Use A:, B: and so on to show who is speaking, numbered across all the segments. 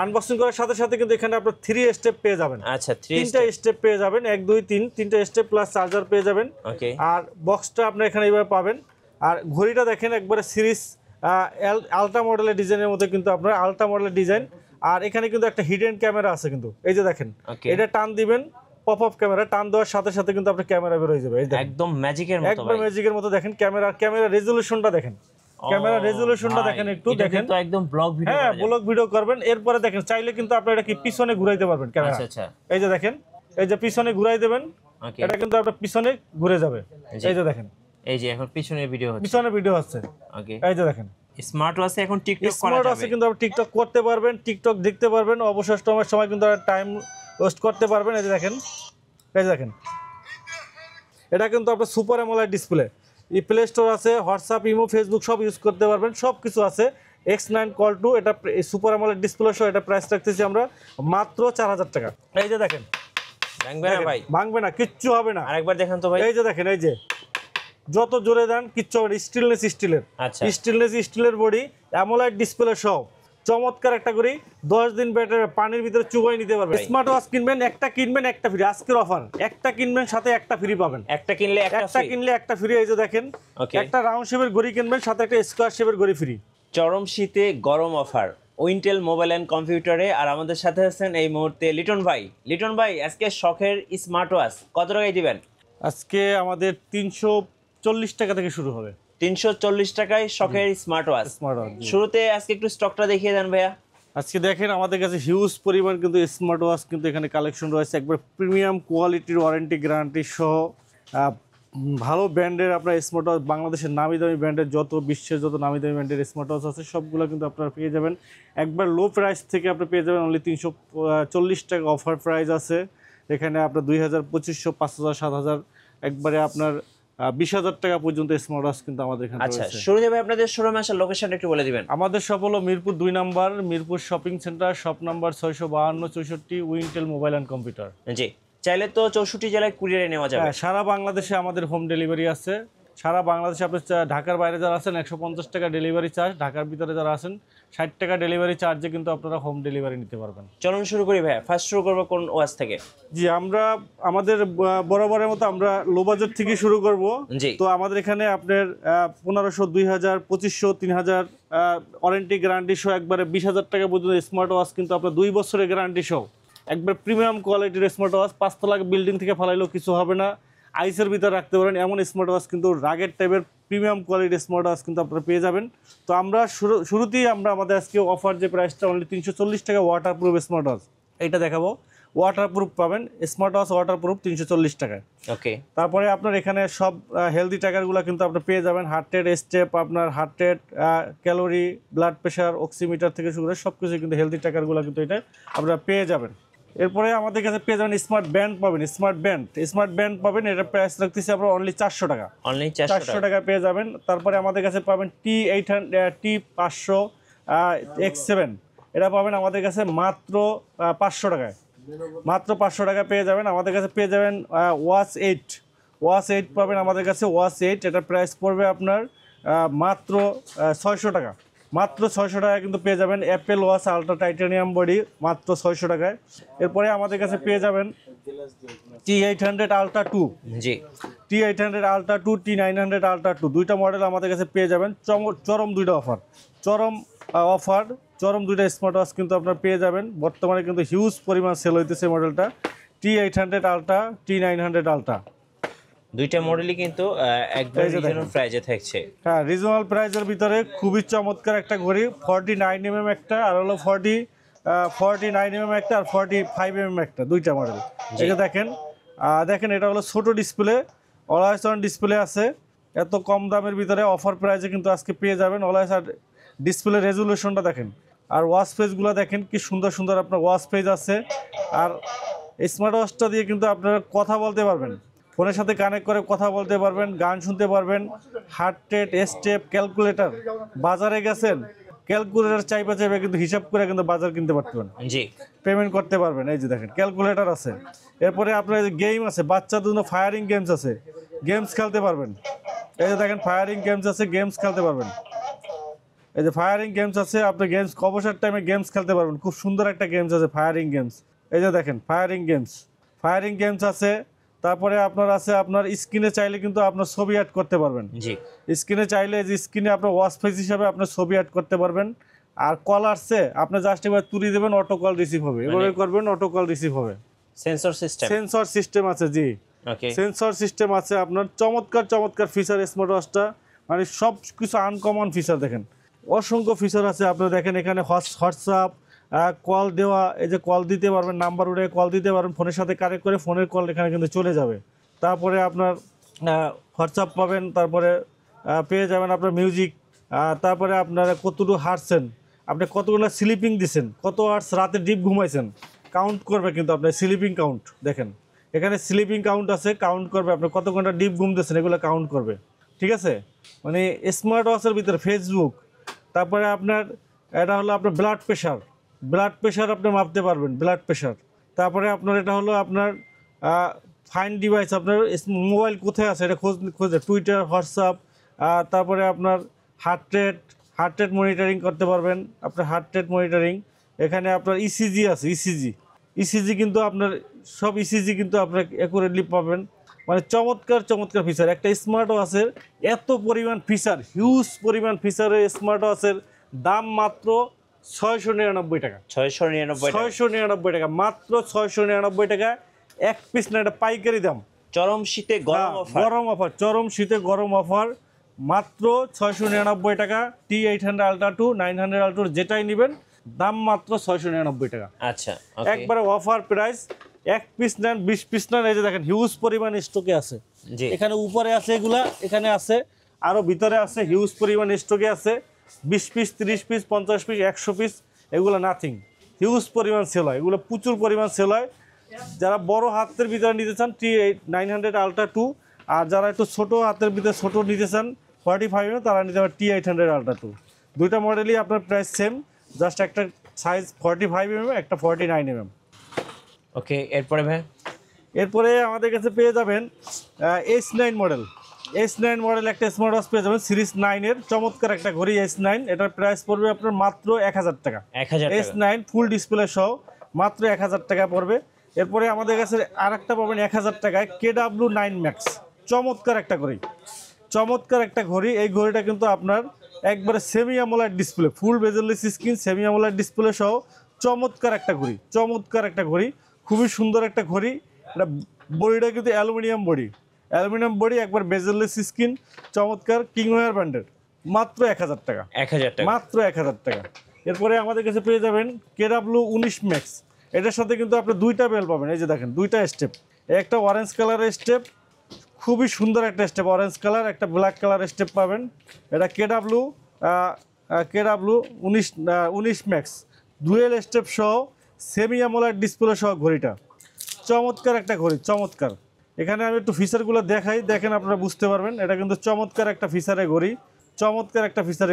A: Unboxing করার সাথে সাথে কিন্তু এখানে আপনার 3 স্টেপ পেয়ে যাবেন।
B: আচ্ছা,
A: 3টা স্টেপ পেয়ে যাবেন, 1 2 3 3টা স্টেপ প্লাস চার্জার পেয়ে যাবেন।
B: ওকে।
A: আর বক্সটা আপনি এখানে এইভাবে পাবেন। আর ঘড়িটা দেখেন একবারে সিরিজ আলট্রা মডেলের ডিজাইনের মধ্যে, কিন্তু আপনার আলট্রা মডেলের ডিজাইন। আর এখানে কিন্তু একটা হিডেন ক্যামেরা আছে কিন্তু, এই যে দেখেন এটা টান দিবেন, পপ আপ ক্যামেরা টান দেওয়ার সাথে সাথে কিন্তু আপনার ক্যামেরা বের হয়ে যাবে। এই দেখেন
B: একদম ম্যাজিকের মতো,
A: একবার ম্যাজিকের মতো দেখেন ক্যামেরা রেজোলিউশনটা দেখেন, ক্যামেরা রেজোলিউশনটা দেখেন একটু দেখেন।
B: তো একদম ব্লগ ভিডিও,
A: হ্যাঁ ব্লগ ভিডিও করবেন। এরপরে দেখেন চাইলে কিন্তু আপনি এটা কি পিছনে ঘুরাইতে পারবেন ক্যামেরা।
B: আচ্ছা আচ্ছা,
A: এই যে দেখেন, এই যে পিছনে ঘুরাই দেবেন,
B: ওকে।
A: এটা কিন্তু আপনার পিছনে ঘুরে যাবে। এই যে দেখেন,
B: এই যে এখন পিছনের ভিডিও হচ্ছে,
A: পিছনে ভিডিও হচ্ছে।
B: ওকে।
A: এই যে দেখেন
B: স্মার্ট ওয়াচে এখন টিকটক করা
A: স্মার্ট
B: যাবে,
A: আছে কিন্তু আপনি টিকটক করতে পারবেন, টিকটক দেখতে পারবেন, অবসর সময় কিন্তু টাইম ওয়েস্ট করতে পারবেন। এই যে দেখেন, এই যে দেখেন এটা কিন্তু আপনার সুপার অ্যামোলেড ডিসপ্লে। এই প্লে স্টোর আছে, হোয়াটসঅ্যাপ, ইমো, ফেসবুক সব ইউজ করতে পারবেন, সব কিছু আছে। X9 Call 2 এটা সুপার অ্যামোলেড ডিসপ্লে সহ এটা প্রাইস রাখতেছি আমরা মাত্র 4000 টাকা। এই যে দেখেন,
B: ভাঙবে না ভাই,
A: ভাঙবে না, কিচ্ছু হবে না।
B: আরেকবার দেখান তো ভাই।
A: এই যে দেখেন, এই যে যত জোরে দেন কিচ্ছু হবে না, স্টিলনেস স্টিলের।
B: আচ্ছা,
A: স্টিলনেস স্টিলের বডি, অ্যামোলেড ডিসপ্লে সহ চমৎকার একটা করি 10 দিন ব্যাটারি পানির ভিতরে চুবাই নিতে পারবেন। স্মার্ট ওয়াচ কিনবেন একটা ফ্রি, আজকের অফার, একটা কিনবেন সাথে একটা ফ্রি পাবেন।
B: একটা কিনলে
A: একটা ফ্রি। এই যে দেখেন
B: ওকে।
A: একটা রাউন্ড শেপের ঘড়ি কিনবেন সাথে একটা স্কয়ার শেপের ঘড়ি ফ্রি।
B: চরম শীতে গরম অফার উইন্টেল মোবাইল অ্যান্ড কম্পিউটারে। আর আমাদের সাথে আছেন এই মুহূর্তে লিটন ভাই। লিটন ভাই, আজকে শখের স্মার্ট ওয়াচ কত টাকায় দিবেন?
A: আজকে আমাদের 340 টাকা থেকে শুরু হবে।
B: 340 টাকায় শখের স্মার্ট ওয়াচ। শুরুতে আজকে একটু স্টকটা দেখিয়ে দেন ভাইয়া।
A: আজকে দেখেন আমাদের কাছে হিউজ পরিমাণ কিন্তু স্মার্ট ওয়াচ কিন্তু এখানে কালেকশন রয়েছে, একবার প্রিমিয়াম কোয়ালিটির, ওয়ারেন্টি গ্যারান্টি সহ ভালো ব্র্যান্ডের আপনার স্মার্ট ওয়াচ। বাংলাদেশের নামি দামি ব্র্যান্ডের বিশ্বের যত নামি দামি ব্র্যান্ডের স্মার্ট ওয়াচ আছে সবগুলো কিন্তু আপনারা পেয়ে যাবেন একবার লো প্রাইস থেকে। আপনি পেয়ে যাবেন অনলি 340 টাকা অফার প্রাইস আছে এখানে। আপনার 2000, 2500, 5000, 7000, একবারে আপনার 20,000 টাকা পর্যন্ত স্মার্ট ওয়াচ কিন্তু আমাদের এখানে রয়েছে।
B: আচ্ছা, শুরুতে ভাই আপনাদের শোরুমে আসার লোকেশনটা একটু বলে দিবেন।
A: আমাদের শপ হলো Mirpur 2 number, Mirpur shopping centre, shop number 652 64, Wintel mobile and computer.
B: জি, চাইলে তো 64 জেলায় কুরিয়ারে নেওয়া যাবে।
A: হ্যাঁ, সারা বাংলাদেশে আমাদের হোম ডেলিভারি আছে। সারা বাংলাদেশে আপনি ঢাকার বাইরে যারা আছেন 150 টাকা ডেলিভারি চার্জ, ঢাকার ভিতরে যারা আছেন 60 টাকা ডেলিভারি চার্জে কিন্তু আপনারা হোম ডেলিভারি নিতে পারবেন।
B: চলুন শুরু করি ভাই। ফার্স্ট শুরু করবো কোন ওয়াচ থেকে?
A: জি, আমরা আমাদের বরাবরের মতো আমরা লো বাজেট থেকে শুরু করব।
B: জি,
A: তো আমাদের এখানে আপনার 1500, 2000, 2500, 3000 ওয়ারেন্টি গ্যারান্টি সহ একবারে 20,000 টাকা পর্যন্ত স্মার্ট ওয়াচ কিন্তু আপনার 2 বছরের গ্যারান্টি সহ একবার প্রিমিয়াম কোয়ালিটির স্মার্ট ওয়াচ। 5 তলা বিল্ডিং থেকে ফালাইলেও কিছু হবে না, আইসের ভিতরে রাখতে পারেন এমন স্মার্ট ওয়াচ কিন্তু রাগের টাইপের প্রিমিয়াম কোয়ালিটির স্মার্ট ওয়াচ কিন্তু আপনারা পেয়ে যাবেন। তো আমরা শুরুতেই আমরা আমাদের আজকে অফার যে প্রাইসটা অনলি 340 টাকা ওয়াটারপ্রুফ স্মার্ট ওয়াচ, এইটা দেখাবো। ওয়াটারপ্রুফ পাবেন স্মার্ট ওয়াচ, ওয়াটারপ্রুফ 340 টাকায়।
B: ওকে।
A: তারপরে আপনার এখানে সব হেলদি ট্র্যাকারগুলো কিন্তু আপনি পেয়ে যাবেন, হার্ট রেট, স্টেপ, আপনার heart rate, calorie, blood pressure, oximeter থেকে শুরু করে সব কিছু কিন্তু হেলদি ট্র্যাকারগুলো কিন্তু এটা আপনারা পেয়ে যাবেন। এরপরে আমাদের কাছে পেয়ে যাবেন স্মার্ট ব্যান্ড পাবেন, স্মার্ট ব্যান্ড পাবেন। এটার প্রাইস রাখতেছি আমরা অনলি 400 টাকা,
B: অনলি
A: 400 টাকা পেয়ে যাবেন। তারপরে আমাদের কাছে পাবেন T500 X7, এটা পাবেন আমাদের কাছে মাত্র 500 টাকায়, মাত্র 500 টাকা পেয়ে যাবেন। আমাদের কাছে পেয়ে যাবেন ওয়াচ 8 পাবেন আমাদের কাছে, ওয়াচ 8, এটার প্রাইস পড়বে আপনার মাত্র 600 টাকা, মাত্র 600 টাকায় কিন্তু পেয়ে যাবেন। Apple watch ultra titanium body মাত্র 600 টাকায়। এরপরে আমাদের কাছে পেয়ে যাবেন T800 Ultra 2,
B: জি,
A: T800 Ultra 2, T900 Ultra 2, দুইটা মডেল আমাদের কাছে পেয়ে যাবেন। চরম দুইটা অফার, চরম দুইটা স্মার্ট ওয়াচ কিন্তু আপনারা পেয়ে যাবেন। বর্তমানে কিন্তু হিউজ পরিমাণ সেল হইতেছে মডেলটা, T800 Ultra, T900 Ultra,
B: দুইটা মডেলই কিন্তু একদম রিজনেবল প্রাইসে থাকছে।
A: হ্যাঁ, রিজনেবল প্রাইসের ভিতরে খুবই চমৎকার একটা ঘড়ি। 49mm একটা, আর হলো 49mm একটা, আর 45mm একটা, দুইটা মডেল। এটা দেখেন, এটা হলো ছোট ডিসপ্লে, অলওয়েজ অন ডিসপ্লে আছে। এত কম দামের ভিতরে অফার প্রাইসে কিন্তু আজকে পেয়ে যাবেন অলওয়েজ। আর ডিসপ্লে রেজুলেশনটা দেখেন, আর ওয়াচ পেজগুলো দেখেন কি সুন্দর সুন্দর আপনার ওয়াচ পেজ আছে। আর স্মার্ট ওয়াচটা দিয়ে কিন্তু আপনারা কথা বলতে পারবেন, ফোনের সাথে কানেক্ট করে কথা বলতে পারবেন, গান শুনতে পারবেন, হার্ট রেট, স্টেপ, ক্যালকুলেটর। বাজারে গেছেন, ক্যালকুলেটর চাইবে কিন্তু হিসাব করে কিন্তু বাজার কিনতে পারবেন,
B: জি,
A: পেমেন্ট করতে পারবেন। এই যে দেখেন ক্যালকুলেটর আছে। এরপরে আপনার গেম আছে, বাচ্চাদের জন্য ফায়ারিং গেমস আছে, গেমস খেলতে পারবেন। এই যে দেখেন ফায়ারিং গেমস আছে, গেমস খেলতে পারবেন। এই যে ফায়ারিং গেমস আছে, আপনি গেমস অবসর টাইমে গেমস খেলতে পারবেন, খুব সুন্দর একটা গেমস আছে ফায়ারিং গেমস। এই যে দেখেন ফায়ারিং গেমস আছে। তারপরে আপনার আছে, আপনার স্ক্রিনে চাইলে কিন্তু আপনার ছবি অ্যাড করতে পারবেন।
B: জি।
A: স্ক্রিনে চাইলে যে স্ক্রিনে আপনার ওয়াচ ফেস হিসাবে আপনার ছবি অ্যাড করতে পারবেন। আর কল আসছে, আপনি জাস্ট এবার তুলে দেবেন, অটো কল রিসিভ হবে, এভাবে করবেন, অটো কল রিসিভ হবে।
B: Sensor system.
A: সেন্সর সিস্টেম আছে, জি
B: ওকে।
A: সেন্সর সিস্টেম আছে আপনার। চমৎকার ফিচার স্মার্ট ওয়াচটা, মানে সব কিছু আনকমন ফিচার দেখেন, অসংখ্য ফিচার আছে। আপনি দেখেন এখানে হোয়াটসঅ্যাপ, কল দেওয়া, এই যে কল দিতে পারবেন, নাম্বার উঠে কল দিতে পারবেন, ফোনের সাথে কানেক্ট করে ফোনের কল এখানে কিন্তু চলে যাবে। তারপরে আপনার হোয়াটসঅ্যাপ পাবেন, তারপরে পেয়ে যাবেন আপনার মিউজিক, তারপরে আপনারা কতটুকু হাঁটছেন, আপনি কতগুলো স্লিপিং দিছেন, কত আওয়ার্স রাতে ডিপ ঘুমাইছেন, কাউন্ট করবে কিন্তু আপনার স্লিপিং কাউন্ট। দেখেন এখানে স্লিপিং কাউন্ট আছে, কাউন্ট করবে আপনি কত ঘন্টা ডিপ ঘুমতেছেন, এগুলো কাউন্ট করবে। ঠিক আছে, মানে স্মার্ট ওয়াচের ভিতরে ফেসবুক, তারপরে আপনার এটা হলো আপনার ব্লাড প্রেশার আপনি মাপতে পারবেন, ব্লাড প্রেশার। তারপরে আপনার এটা হলো আপনার ফাইন ডিভাইস, আপনার মোবাইল কোথায় আছে এটা খোঁজে, টুইটার, হোয়াটসঅ্যাপ। তারপরে আপনার হার্ট রেট মনিটরিং করতে পারবেন, আপনার হার্ট রেট মনিটরিং। এখানে আপনার ইসিজি আছে, ইসিজি কিন্তু আপনার সব ইসিজি কিন্তু আপনার অ্যাকুরেটলি পাবেন। মানে চমৎকার ফিচার একটা স্মার্ট ওয়াচের, এত পরিমাণ ফিচার, হিউজ পরিমাণ ফিচারের স্মার্ট ওয়াচের দাম মাত্র 699 টাকা। 699 টাকা, মাত্র 699 টাকা। এক পিস না, এটা পাইকারি দাম।
B: চরম শীতে
A: চরম শীতে গরম অফার, মাত্র 699 টাকা। T800 Ultra 2, 900 Ultra যেটাই নেবেন দাম মাত্র 699 টাকা।
B: আচ্ছা,
A: একবারে অফার প্রাইস। এক পিস নেন, 20 পিস নেন, এই যে দেখেন হিউজ পরিমাণ স্টকে আছে। এখানে উপরে আছে এগুলা, এখানে আছে আরো ভিতরে আছে, হিউজ পরিমাণ স্টকে আছে। 20 পিস, 30 পিস, 50 পিস, 100 পিস, এগুলো নাথিং, হিউজ পরিমাণ সেল হয়, এগুলো প্রচুর পরিমাণ সেল হয়। যারা বড় হাতের ভিতরে নিতে চান T900 Ultra 2, আর যারা একটু ছোট হাতের ভিতরে ছোট নিতে চান 45, তারা নিতে পারে T800 Ultra 2। দুইটা মডেলই আপনার প্রাইস সেম, জাস্ট একটা সাইজ 45 একটা 49
B: ওকে। এরপরে ভাই,
A: এরপরে আমাদের কাছে পেয়ে যাবেন S9 মডেল একটা স্মার্ট ওয়াচ পেয়ে যাবেন, সিরিজ 9 এর চমৎকার একটা ঘড়ি S9। এটার প্রাইস পড়বে আপনার মাত্র 1000 টাকা।
B: 1000 টাকা
A: S9 ফুল ডিসপ্লে সহ মাত্র 1000 টাকা পড়বে। এরপরে আমাদের কাছে আরেকটা পাবেন 1000 টাকায় KW9 Max, চমৎকার একটা ঘড়ি। এই ঘড়িটা কিন্তু আপনার একবারে semi AMOLED display, full bezelless screen, semi AMOLED display সহ চমৎকার একটা ঘড়ি, খুবই সুন্দর একটা ঘড়ি। এটা বডিটা কিন্তু অ্যালুমিনিয়াম বডি, একবার বেজেললেস স্ক্রিন, চমৎকার, কিংওয়্যার ব্র্যান্ডের, মাত্র 1000 টাকা।
B: 1000 টাকা,
A: মাত্র 1000 টাকা। এরপরে আমাদের কাছে পেয়ে যাবেন KW19 Max। এটার সাথে কিন্তু আপনি দুইটা বেল পাবেন, এই যে দেখেন দুইটা স্টেপ, একটা অরেঞ্জ কালারের স্টেপ, খুবই সুন্দর একটা স্টেপ, অরেঞ্জ কালার, একটা ব্ল্যাক কালার স্টেপ পাবেন। এটা KW19 Max, ডুয়েল স্টেপ সহ সেমি অ্যামোলেড ডিসপ্লে সহ ঘড়িটা, চমৎকার একটা ঘড়ি, চমৎকার। এখানে আমি একটু ফিচারগুলো দেখাই, দেখেন আপনারা বুঝতে পারবেন। এটা কিন্তু চমৎকার একটা ফিচারের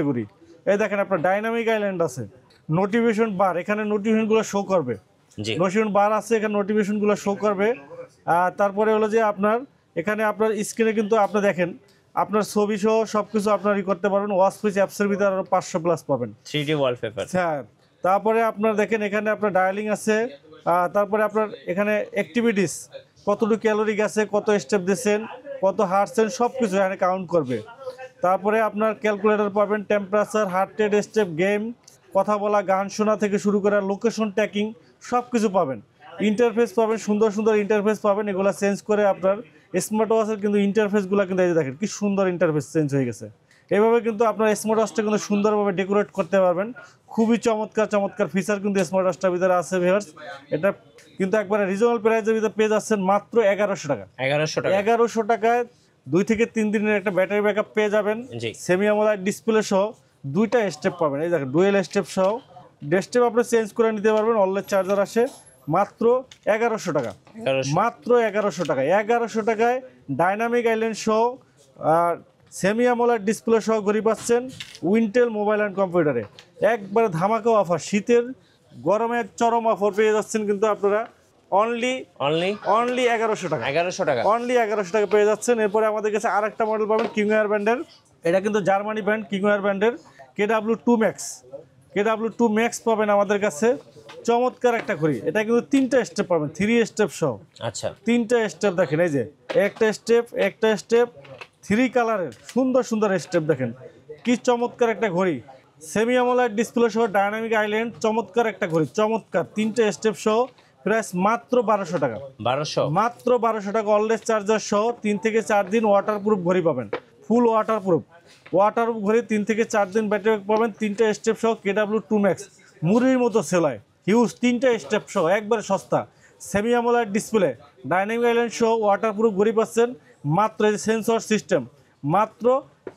A: ঘড়ি, এই দেখেন আপনার ডাইনামিক আইল্যান্ড আছে, নোটিফিকেশন বার, এখানে নোটিফিকেশনগুলো শো করবে, নোটিফিকেশন বার আছে, এখানে নোটিফিকেশনগুলো শো করবে। তারপরে হলো যে আপনার এখানে আপনার স্ক্রিনে কিন্তু আপনি দেখেন আপনার ছবি সহ সব কিছু আপনার করতে পারবেন। ওয়াচ ফেস অ্যাপসের ভিতরে আরও 500+ পাবেন,
B: 3D ওয়ালপেপার।
A: হ্যাঁ। তারপরে আপনার দেখেন এখানে আপনার ডায়ালিং আছে, তারপরে আপনার এখানে অ্যাক্টিভিটিস, কতটুকু ক্যালোরি গেছে, কত স্টেপ দিয়েছেন, কত হাঁটছেন, সব কিছু এখানে কাউন্ট করবে। তারপরে আপনার ক্যালকুলেটর পাবেন, temperature, heart rate, step, game, কথা বলা, গান শোনা থেকে শুরু করে লোকেশন ট্র্যাকিং সব কিছু পাবেন। ইন্টারফেস পাবেন, সুন্দর ইন্টারফেস পাবেন, এগুলো চেঞ্জ করে আপনার স্মার্ট ওয়াচের কিন্তু ইন্টারফেসগুলো কিন্তু এই যে দেখেন কি সুন্দর ইন্টারফেস চেঞ্জ হয়ে গেছে। এভাবে কিন্তু আপনার স্মার্ট ওয়াচটা কিন্তু সুন্দরভাবে ডেকোরেট করতে পারবেন। খুবই চমৎকার ফিচার কিন্তু স্মার্ট ওয়াচটার ভিতরে আছে ভিউয়ার্স। এটা কিন্তু একবারে রিজনেবল প্রাইসের ভিতরে পেয়ে যাচ্ছেন মাত্র 1100 টাকা। 1100 টাকায় 2 থেকে 3 দিনের একটা ব্যাটারি ব্যাকআপ পেয়ে যাবেন, সেমি অ্যামোলেড ডিসপ্লে সহ দুইটা স্টেপ পাবেন, এই দেখেন ডুয়েল স্টেপ সহ। ডেস্কটপ আপনি চেঞ্জ করে নিতে পারবেন, অলওয়েজ চার্জার আসে, মাত্র 1100 টাকা। মাত্র 1100 টাকা। 1100 টাকায় ডাইনামিক আইল্যান্ড সহ সেমি অ্যামোলেড ডিসপ্লে সহ ঘড়ি পাচ্ছেন উইন্টেল মোবাইল অ্যান্ড কম্পিউটারে। একবারে ধামাকা অফার, শীতের গরমের চরম অফার পেয়ে যাচ্ছেন কিন্তু আপনারা অনলি 1100 টাকা।
B: 1100 টাকা,
A: অনলি 1100 টাকা পেয়ে যাচ্ছেন। এরপরে আমাদের কাছে আরেকটা মডেল পাবেন কিংওয়্যার ব্র্যান্ডের, এটা কিন্তু জার্মানি ব্র্যান্ড, কিংওয়্যার ব্র্যান্ডের KW2 ম্যাক্স, KW2 ম্যাক্স পাবেন আমাদের কাছে। চমৎকার একটা ঘড়ি, এটা কিন্তু 3টা স্টেপ পাবেন, 3 স্টেপ সহ।
B: আচ্ছা
A: 3টা স্টেপ দেখেন, এই যে একটা স্টেপ 3 কালারের সুন্দর সুন্দর স্টেপ দেখেন, কি চমৎকার একটা ঘড়ি। সেমি অ্যামোলেড ডিসপ্লে সহ ডায়নামিক আইল্যান্ড, চমৎকার একটা ঘড়ি, চমৎকার 3টে স্টেপ সহ। প্রাইস মাত্র 1200 টাকা,
B: 1200
A: মাত্র 1200 টাকা। অলওয়েজ চার্জার সহ 3 থেকে 4 দিন ওয়াটারপ্রুফ ঘড়ি পাবেন, ফুল ওয়াটারপ্রুফ ঘড়ি, 3 থেকে 4 দিন ব্যাটারি ব্যাক পাবেন। 3টে স্টেপ সহ KW2 ম্যাক্স, মুড়ির মতো সেলায়, হিউজ 3টে স্টেপ সহ, একবারে সস্তা। Semi AMOLED display, dynamic island সহ ওয়াটারপ্রুফ ঘড়ি পাচ্ছেন মাত্র, এই যে সেন্সর সিস্টেম, মাত্র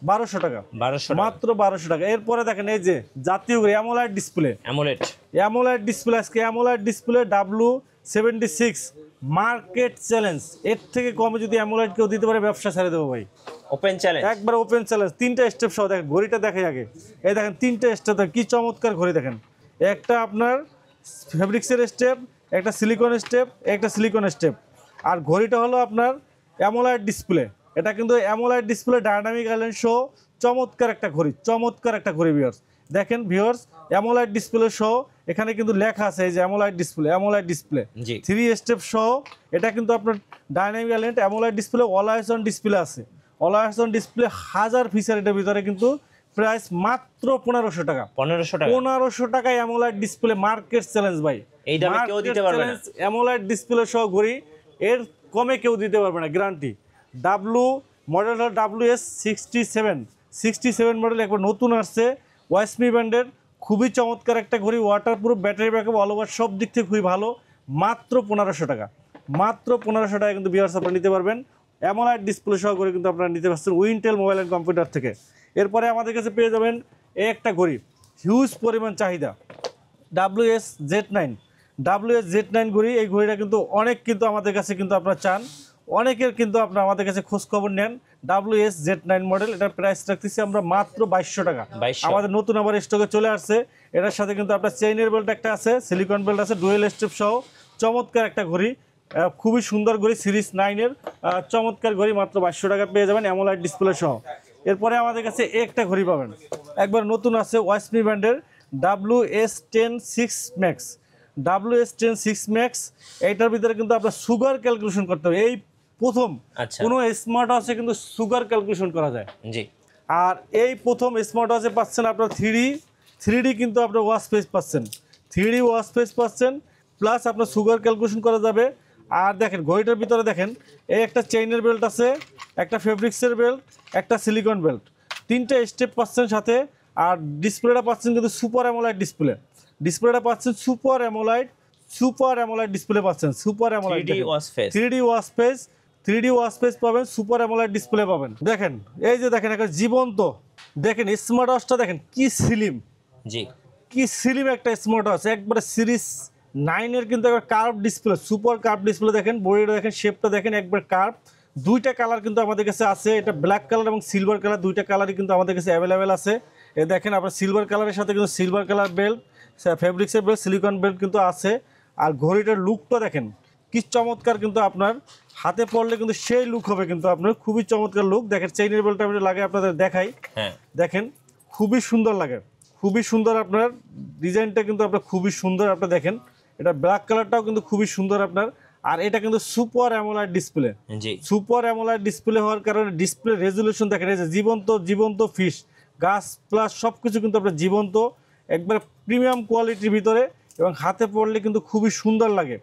A: 1200 টাকা,
B: 1200
A: মাত্র 1200 টাকা। এরপরে দেখেন এই যে জাতীয় ঘড়ি অ্যামোলেড ডিসপ্লে, অ্যামোলেড ডিসপ্লে, আজকে AMOLED display W76 market challenge. এর থেকে কমে যদি অ্যামোলেড কেউ দিতে পারে, ব্যবসা ছেড়ে দেবো ভাই,
B: ওপেন চ্যালেঞ্জ,
A: একবার ওপেন চ্যালেঞ্জ। 3টে স্টেপ সহ দেখেন, ঘড়িটা দেখে আগে, এই দেখেন 3টে স্টেপ, কি চমৎকার ঘড়ি দেখেন। একটা আপনার ফেব্রিক্সের স্টেপ, একটা সিলিকন স্টেপ, একটা সিলিকন স্টেপ। আর ঘড়িটা হলো আপনার অ্যামোলেড ডিসপ্লে, এটা কিন্তু অ্যামোলেড ডিসপ্লে ডায়নামিক আইল্যান্ড সহ, চমৎকার একটা ঘড়ি, চমৎকার একটা ঘড়ি ভিউয়ার্স। দেখেন ভিউয়ার্স, অ্যামোলেড ডিসপ্লে সহ, এখানে কিন্তু লেখা আছে এই যে অ্যামোলেড ডিসপ্লে 3 স্টেপ সহ। এটা কিন্তু আপনার dynamic island AMOLED display, always on display আছে, অলওয়েজ অন ডিসপ্লে, হাজার ফিচার এটার ভিতরে। কিন্তু প্রাইস মাত্র 1500 টাকা, 1500 টাকায় অ্যামোলেড ডিসপ্লে, মার্কেট চ্যালেঞ্জ ভাই।
B: এই দামে কেউ দিতে পারবে না,
A: অ্যামোলেড ডিসপ্লে সহ ঘড়ি, এর কমে কেউ দিতে পারবে না, গ্যারান্টি। মডেল হল WS67 মডেল, একবার নতুন আসছে, ওয়াইসমি ব্র্যান্ডের, খুবই চমৎকার একটা ঘড়ি, waterproof, battery backup, all over সব দিক থেকে খুবই ভালো। মাত্র 1500 টাকা, মাত্র 1500 টাকা কিন্তু ভিউয়ার্স আপনারা নিতে পারবেন। অ্যামোলেড ডিসপ্লে সহ ঘড়ি কিন্তু আপনারা নিতে পারছেন উইন্টেল মোবাইল অ্যান্ড কম্পিউটার থেকে। এরপরে আমাদের কাছে পেয়ে যাবেন এই একটা ঘড়ি, হিউজ পরিমাণ চাহিদা, WS-Z9 ঘড়ি। এই ঘড়িটা কিন্তু অনেক কিন্তু আমাদের কাছে কিন্তু আপনারা চান, অনেকের কিন্তু আপনারা আমাদের কাছে খোঁজ খবর নেন। WS-Z9 মডেল, এটার প্রাইস রাখতেছি আমরা মাত্র 2200 টাকা। আমাদের নতুন আবার স্টকে চলে আসছে। এটার সাথে কিন্তু আপনার চেইনের বেল্ট একটা আছে, সিলিকন বেল্ট আছে, ডুয়েল স্টেপ সহ, চমৎকার একটা ঘড়ি, খুবই সুন্দর ঘড়ি, সিরিজ 9-এর চমৎকার ঘড়ি, মাত্র 2200 টাকা পেয়ে যাবেন অ্যামোলেড ডিসপ্লে সহ। এরপরে আমাদের কাছে একটা ঘড়ি পাবেন, একবার নতুন আছে, ওয়াইসমি ব্র্যান্ডের WS10 6 ম্যাক্স। এইটার ভিতরে কিন্তু আপনার সুগার ক্যালকুলেশন করতে হবে, এই প্রথম কোনো স্মার্ট ওয়াচে কিন্তু সুগার ক্যালকুলেশন করা যায়। আর এই প্রথম স্মার্ট ওয়াচে পাচ্ছেন আপনার 3D কিন্তু আপনার ওয়াচ ফেস পাচ্ছেন, 3D ওয়াচ ফেস পাচ্ছেন, প্লাস আপনার সুগার ক্যালকুলেশন করা যাবে। আর দেখেন ঘড়িটার ভিতরে দেখেন, এই একটা চেইনের বেল্ট আছে, একটা ফেব্রিক্সের বেল্ট, একটা সিলিকন বেল্ট, 3টে স্টেপ পাচ্ছেন সাথে। আর ডিসপ্লেটা পাচ্ছেন কিন্তু সুপার অ্যামোলেড ডিসপ্লে, ডিসপ্লেটা পাচ্ছেন সুপার অ্যামোলেড ডিসপ্লে পাচ্ছেন, super AMOLED 3D watch face পাবেন, সুপার অ্যামোলেড ডিসপ্লে পাবেন। দেখেন এই যে দেখেন একটা জীবন্ত, দেখেন স্মার্ট ওয়াচটা দেখেন কি স্লিম একটা স্মার্ট ওয়াচ, একবারে সিরিজ 9-এর কিন্তু একবার curve display, super curve display. দেখেন বডিটা দেখেন, শেপটা দেখেন, একবার কার্ভ। 2টা কালার কিন্তু আমাদের কাছে আছে, এটা ব্ল্যাক কালার এবং সিলভার কালার, 2টা কালারই কিন্তু আমাদের কাছে অ্যাভেলেবেল আছে। এ দেখেন আপনার সিলভার কালারের সাথে কিন্তু সিলভার কালার বেল্ট, ফেব্রিক্সের বেল্ট, সিলিকন বেল্ট কিন্তু আছে। আর ঘড়িটার লুকটা দেখেন কি চমৎকার, কিন্তু আপনার হাতে পড়লে কিন্তু সেই লুক হবে, কিন্তু আপনার খুবই চমৎকার লুক। দেখেন চেইনের বেল্টটা লাগে, আপনাদের দেখাই, দেখেন খুবই সুন্দর লাগে, খুবই সুন্দর, আপনার ডিজাইনটা কিন্তু আপনার খুবই সুন্দর। আপনার দেখেন এটা ব্ল্যাক কালারটাও কিন্তু খুবই সুন্দর আপনার। আর এটা কিন্তু সুপার অ্যামোলেড ডিসপ্লে হওয়ার কারণে ডিসপ্লে রেজুলেশন দেখেন, এই যে জীবন্ত ফিশ, গাছ প্লাস সব কিছু কিন্তু আপনার জীবন্ত, একবার প্রিমিয়াম কোয়ালিটির ভিতরে, এবং হাতে পড়লে কিন্তু খুবই সুন্দর লাগে,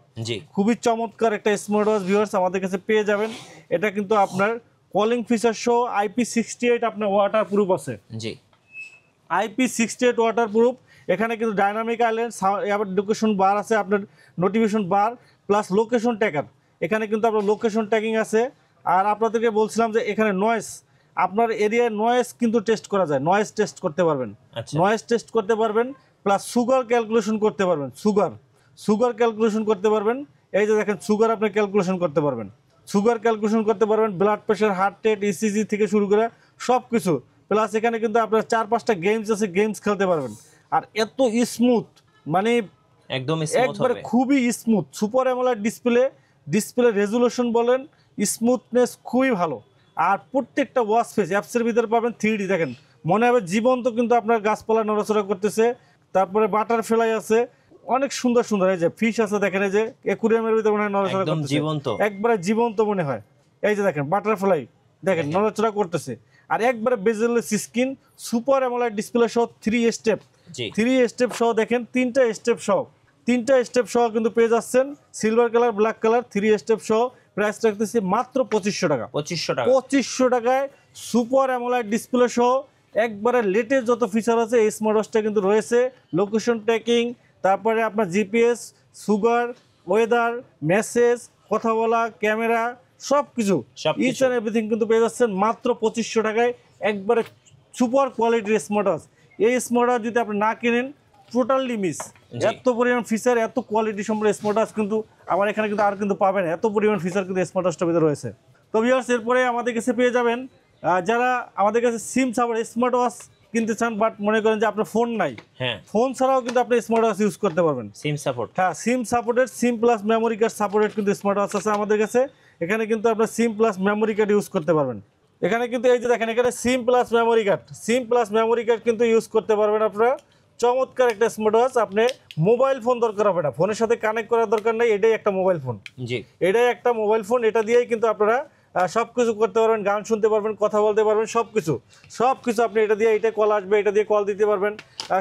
A: খুবই চমৎকার একটা স্মার্ট ওয়াচ ভিউয়ার্স আমাদের কাছে পেয়ে যাবেন। এটা কিন্তু আপনার কলিং ফিচার সহ IP68 আপনার ওয়াটারপ্রুফ আছে, IP68 ওয়াটারপ্রুফ। এখানে কিন্তু ডায়নামিক আইল্যান্ড, আবার লোকেশন বার আছে, আপনার নোটিফিকেশন বার প্লাস লোকেশন ট্র্যাকার, এখানে কিন্তু আপনার লোকেশন ট্র্যাকিং আছে। আর আপনাদেরকে বলছিলাম যে এখানে নয়েজ, আপনার এরিয়ায় নয়েজ কিন্তু টেস্ট করা যায়, নয়েজ টেস্ট করতে পারবেন, প্লাস সুগার ক্যালকুলেশন করতে পারবেন, সুগার ক্যালকুলেশন করতে পারবেন। এই যে দেখেন সুগার আপনি ক্যালকুলেশন করতে পারবেন, blood pressure, heart rate, ECG থেকে শুরু করে সব কিছু, প্লাস এখানে কিন্তু আপনার 4-5টা গেমস আছে, গেমস খেলতে পারবেন। আর এত স্মুথ, মানে
B: একদম
A: একবারে খুবই smooth, super AMOLED display resolution বলেন, স্মুথনেস খুবই ভালো। আর প্রত্যেকটা ওয়াচ ফেস অ্যাপসের ভিতরে পাবেন 3D, দেখেন মনে হবে জীবন্ত, কিন্তু আপনার গাছপালা নড়াচড়া করতেছে। তারপরে বাটারফ্লাই আছে, অনেক সুন্দর সুন্দর। এই যে ফিশ আছে দেখেন, এই যে অ্যাকুরিয়ামের ভিতরে মনে হয় নড়াচড়া
B: একদম
A: করতেছে,
B: জীবন্ত,
A: একবারে জীবন্ত মনে হয়। এই যে দেখেন বাটারফ্লাই, দেখেন নড়াচড়া করতেছে। আর একবারে বেজেলেস স্ক্রিন, সুপার অ্যামোলেড ডিসপ্লে সহ 3 স্টেপ,
B: জি
A: 3 স্টেপ সহ দেখেন, 3টা স্টেপ সহ, 3টা স্টেপ সহ কিন্তু পেয়ে যাচ্ছেন। Silver colour, black colour, 3 step সহ। প্রাইস রাখতেছি মাত্র 2500 টাকা।
B: 2500 টাকা।
A: 2500 টাকায় সুপার অ্যামোলেড ডিসপ্লে সহ একবারে লেটেস্ট যত ফিচার আছে এই স্মার্টওয়াচটা কিন্তু রয়েছে। লোকেশন ট্র্যাকিং, তারপরে আপনার জিপিএস, সুগার, ওয়েদার, মেসেজ, কথা বলা, ক্যামেরা, সব কিছু ইচ অ্যান্ড এভরিথিং কিন্তু পেয়ে যাচ্ছেন মাত্র 2500 টাকায়। একবারে সুপার কোয়ালিটির স্মার্টওয়াচ। এই স্মার্টওয়াচ যদি আপনি না কিনেন টোটালি মিস। এত পরিমাণ ফিচার, এত কোয়ালিটি সম্পন্ন স্মার্টওয়াচ কিন্তু আমার এখানে কিন্তু আর কিন্তু পাবেন। এত পরিমাণ ফিচার কিন্তু স্মার্টওয়াচটার ভিতরে রয়েছে। তো ভিউয়ার্স, এরপরে আমাদের কাছে পেয়ে যাবেন যারা আমাদের কাছে সিম সাপোর্ট স্মার্টওয়াচ কিনতে চান, বাট মনে করেন যে আপনার ফোন নাই,
B: হ্যাঁ
A: ফোন ছাড়াও কিন্তু আপনি স্মার্টওয়াচ ইউজ করতে পারবেন।
B: সিম সাপোর্ট,
A: হ্যাঁ সিম সাপোর্টেড, সিম প্লাস মেমোরি কার্ড সাপোর্টেড কিন্তু স্মার্টওয়াচ আছে আমাদের কাছে। এখানে কিন্তু আপনার সিম প্লাস মেমোরি কার্ড ইউজ করতে পারবেন। এখানে কিন্তু এই যে দেখেন, এখানে সিম প্লাস মেমোরি কার্ড, সিম প্লাস মেমোরি কার্ড কিন্তু ইউজ করতে পারবেন আপনারা। চমৎকার একটা স্মার্টওয়াচ। আপনি মোবাইল ফোন দরকার হবে না, ফোনের সাথে কানেক্ট করার দরকার নেই, এটাই একটা মোবাইল ফোন।
B: জি
A: এটাই একটা মোবাইল ফোন, এটা দিয়েই কিন্তু আপনারা সব কিছু করতে পারবেন, গান শুনতে পারবেন, কথা বলতে পারবেন, সব কিছু আপনি এটা দিয়ে, এটা কল আসবে, এটা দিয়ে কল দিতে পারবেন,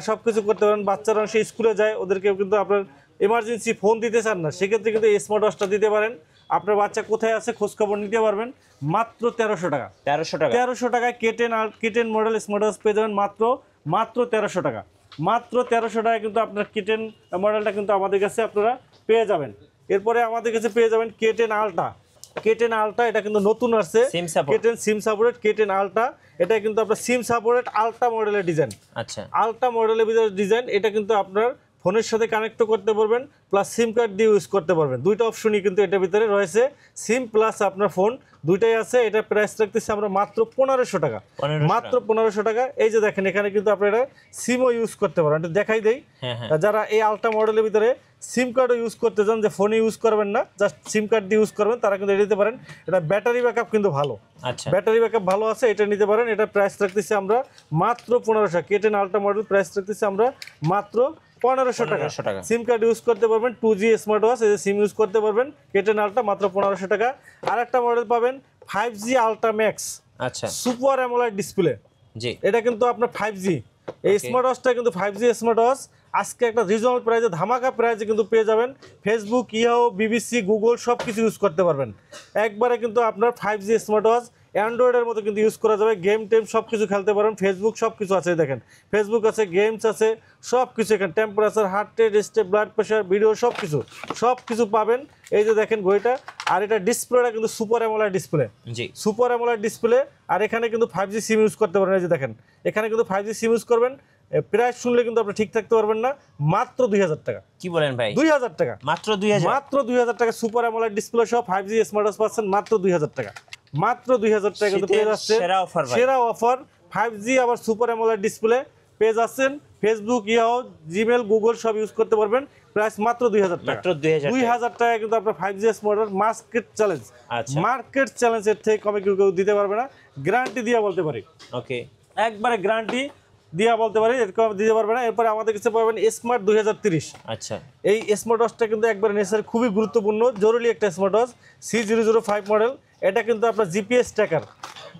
A: সব কিছু করতে পারবেন। বাচ্চারা সে স্কুলে যায়, ওদেরকে কিন্তু আপনার এমার্জেন্সি ফোন দিতে চান না, সেক্ষেত্রে কিন্তু এই স্মার্টওয়াচটা দিতে পারেন। আপনার বাচ্চা কোথায় আছে খোঁজখবর নিতে পারবেন। মাত্র 1300 টাকা।
B: 1300 টাকা।
A: 1300 টাকায় কেটেন মডেল স্মার্টওয়াচ পেয়ে যাবেন মাত্র 1300 টাকা। মাত্র 1300 টাকায় কিন্তু আপনার কেটেন মডেলটা কিন্তু আমাদের কাছে আপনারা পেয়ে যাবেন। এরপরে আমাদের কাছে পেয়ে যাবেন কেটেন আলট্রা। কেটেন আলট্রা এটা কিন্তু নতুন আসছে, K ten SIM supported K ten ultra. এটা কিন্তু আপনার সিম সাপোর্টেড আলট্রা মডেলের ডিজাইন।
B: আচ্ছা,
A: আলট্রা মডেলের ভিতরে ডিজাইন। এটা কিন্তু আপনার ফোনের সাথে কানেক্ট করতে পারবেন, প্লাস সিম কার্ড দিয়ে ইউজ করতে পারবেন। দুইটা অপশনই কিন্তু এটার ভিতরে রয়েছে, সিম প্লাস আপনার ফোন দুইটাই আছে। এটা প্রাইস রাখতেছি আমরা মাত্র 1500 টাকা। মাত্র 1500 টাকা। এই যে দেখেন, এখানে কিন্তু আপনারা সিমও ইউজ করতে পারেন। এটা দেখাই দেই, যারা এই আলট্রা মডেলের ভিতরে সিম কার্ডও ইউজ করতে চান, যে ফোনে ইউজ করবেন না, জাস্ট সিম কার্ড দিয়ে ইউজ করবেন, তারা কিন্তু এটা নিতে পারেন। এটা ব্যাটারি ব্যাকআপ কিন্তু ভালো,
B: আচ্ছা
A: ব্যাটারি ব্যাকআপ ভালো আছে, এটা নিতে পারেন। এটা প্রাইস রাখতেছি আমরা মাত্র 1500। কেটেন আলট্রা মডেল প্রাইস রাখতেছি আমরা মাত্র 1500 টাকা। সিম কার্ড ইউজ করতে পারবেন, 2G স্মার্ট ওয়াচ, এই যে সিম ইউজ করতে পারবেন। কেটেন আলট্রা মাত্র 1500 টাকা। আর একটা মডেল পাবেন 5G আলট্রা ম্যাক্স,
B: আচ্ছা
A: সুপার অ্যামোলেড ডিসপ্লে।
B: জি
A: এটা কিন্তু আপনার 5G, এই স্মার্ট ওয়াচটা কিন্তু 5G স্মার্ট ওয়াচ। আজকে একটা রিজনেবল প্রাইসে, ধামাকা প্রাইসে কিন্তু পেয়ে যাবেন। ফেসবুক, ইয়াহু, বিবিসি, গুগল সব কিছু ইউজ করতে পারবেন একবারে। কিন্তু আপনার 5G স্মার্ট ওয়াচ অ্যান্ড্রয়েডের মতো কিন্তু ইউজ করা যাবে। গেম টেম সব কিছু খেলতে পারেন, ফেসবুক সব কিছু আছে। দেখেন ফেসবুক আছে, গেমস আছে, সব কিছু এখানে। Temperature, heart rate, step, blood pressure, video সব কিছু পাবেন। এই যে দেখেন ঘড়িটা। আর এটা ডিসপ্লেটা কিন্তু সুপার অ্যামোলেড ডিসপ্লে,
B: জি
A: সুপার অ্যামোলেড ডিসপ্লে। আর এখানে কিন্তু 5G সিম ইউজ করতে পারেন। এই যে দেখেন, এখানে কিন্তু 5G সিম ইউজ করবেন। প্রাইস শুনলে কিন্তু আপনি ঠিক থাকতে পারবেন না। মাত্র 2000 টাকা।
B: কি বলেন ভাই?
A: 2000 টাকা,
B: মাত্র 2000?
A: মাত্র 2000 টাকা। সুপার অ্যামোলেড ডিসপ্লে সহ 5G স্মার্ট ওয়াচ পাচ্ছেন মাত্র 2000 টাকা। মাত্র 2000 টাকা কিন্তু পেয়ে যাচ্ছেন। সেরা অফার 5G আবার সুপার অ্যামোলেড ডিসপ্লে পেয়ে যাচ্ছেন। ফেসবুক, ইয়াহু, জিমেল, গুগল সব ইউজ করতে পারবেন। প্রাইস মাত্র 2000 টাকা। 2000 টাকা কিন্তু আপনার 5G smart watch. Market challenge, market চ্যালেঞ্জের থেকে কমে কেউ দিতে পারবে না, গ্যারান্টি দিয়ে বলতে পারি।
B: ওকে,
A: একবারে গ্যারান্টি দিয়া বলতে পারি, এরকম দিতে পারবে না। এরপরে আমাদের কাছে পাবেন স্মার্ট 2030।
B: আচ্ছা,
A: এই স্মার্ট ওয়াচটা কিন্তু একবারে নেসারি, খুবই গুরুত্বপূর্ণ, জরুরি একটা স্মার্ট ওয়াচ। C005 model. এটা কিন্তু আপনার জিপিএস ট্র্যাকার।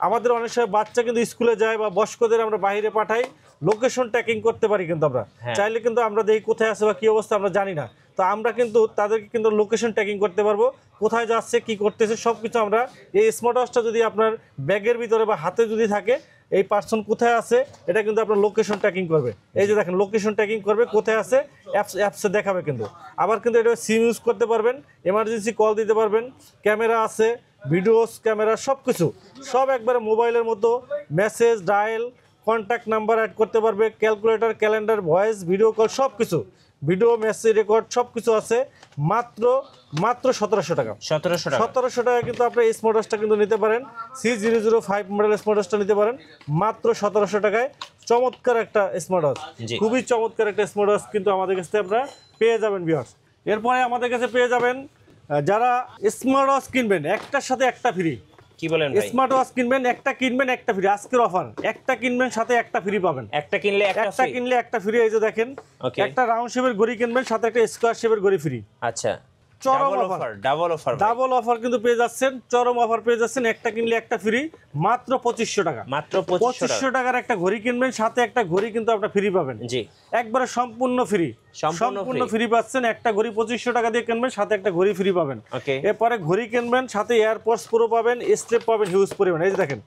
A: আমাদের অনেক সময় বাচ্চা কিন্তু স্কুলে যায় বা বয়স্কদের আমরা বাইরে পাঠাই, লোকেশন ট্র্যাকিং করতে পারি কিন্তু আমরা চাইলে। কিন্তু আমরা দেখি কোথায় আছে বা কী অবস্থা আমরা জানি না, তো আমরা কিন্তু তাদেরকে কিন্তু লোকেশন ট্র্যাকিং করতে পারবো, কোথায় যাচ্ছে, কি করতেছে, সব কিছু আমরা। এই স্মার্ট ওয়াচটা যদি আপনার ব্যাগের ভিতরে বা হাতে যদি থাকে, এই পার্সন কোথায় আছে এটা কিন্তু আপনার লোকেশন ট্র্যাকিং করবে। এই যে দেখেন, লোকেশন ট্র্যাকিং করবে, কোথায় আছে অ্যাপসে দেখাবে কিন্তু। আবার কিন্তু এটা সিম ইউজ করতে পারবেন, এমার্জেন্সি কল দিতে পারবেন, ক্যামেরা আছে, ভিডিওস, ক্যামেরা সব একবারে মোবাইলের মতো। Message, dial, contact number add করতে পারবে, calculator, calendar, voice, video call, সব কিছু, ভিডিও, মেসেজ, রেকর্ড সব কিছু আছে। মাত্র 1700 টাকা। 1700 টাকা কিন্তু আপনি এই স্মার্ট ওয়াচটা কিন্তু নিতে পারেন। C005 মডেল স্মার্ট ওয়াচটা নিতে পারেন মাত্র 1700 টাকায়। চমৎকার একটা স্মার্ট ওয়াচ, খুবই চমৎকার একটা স্মার্ট ওয়াচ কিন্তু আমাদের কাছে আপনারা পেয়ে যাবেন ভিউয়ার্স। এরপরে আমাদের কাছে পেয়ে যাবেন যারা স্মার্ট ওয়াচ কিনবেন একটার সাথে একটা ফ্রি,
B: কি বলেন ভাই?
A: স্মার্ট ওয়াচ কিনবেন, একটা কিনবেন একটা ফ্রি, আজকের অফার, একটা কিনবেন সাথে একটা ফ্রি পাবেন।
B: একটা কিনলে
A: একটা কিনলে একটা ফ্রি। এই যে দেখেন,
B: Okay.
A: একটা রাউন্ড শেপের ঘড়ি কিনবেন সাথে একটা স্কয়ার শেপের ঘড়ি ফ্রি।
B: আচ্ছা,
A: চরম
B: double
A: offer,
B: offer, double offer,
A: double offer কিন্তু পেয়ে যাচ্ছেন, চরম অফার পেয়ে যাচ্ছেন। একটা কিনলে একটা ফ্রি, মাত্র 2500 টাকা।
B: মাত্র 2500
A: 2500 টাকার একটা ঘড়ি কিনবেন, সাথে একটা ঘড়ি কিন্তু আপনার ফ্রি পাবেন।
B: জি,
A: একবারে সম্পূর্ণ ফ্রি, সম্পূর্ণ
B: free।
A: ফ্রি পাচ্ছেন। একটা ঘড়ি 2500 টাকা দিয়ে কিনবেন, সাথে একটা ঘড়ি ফ্রি পাবেন।
B: ওকে,
A: এরপরে ঘড়ি কিনবেন, সাথে এয়ারপডস প্রো পাবেন, স্টেপ পাবেন হিউজ পরিমাণ। এই যে দেখেন,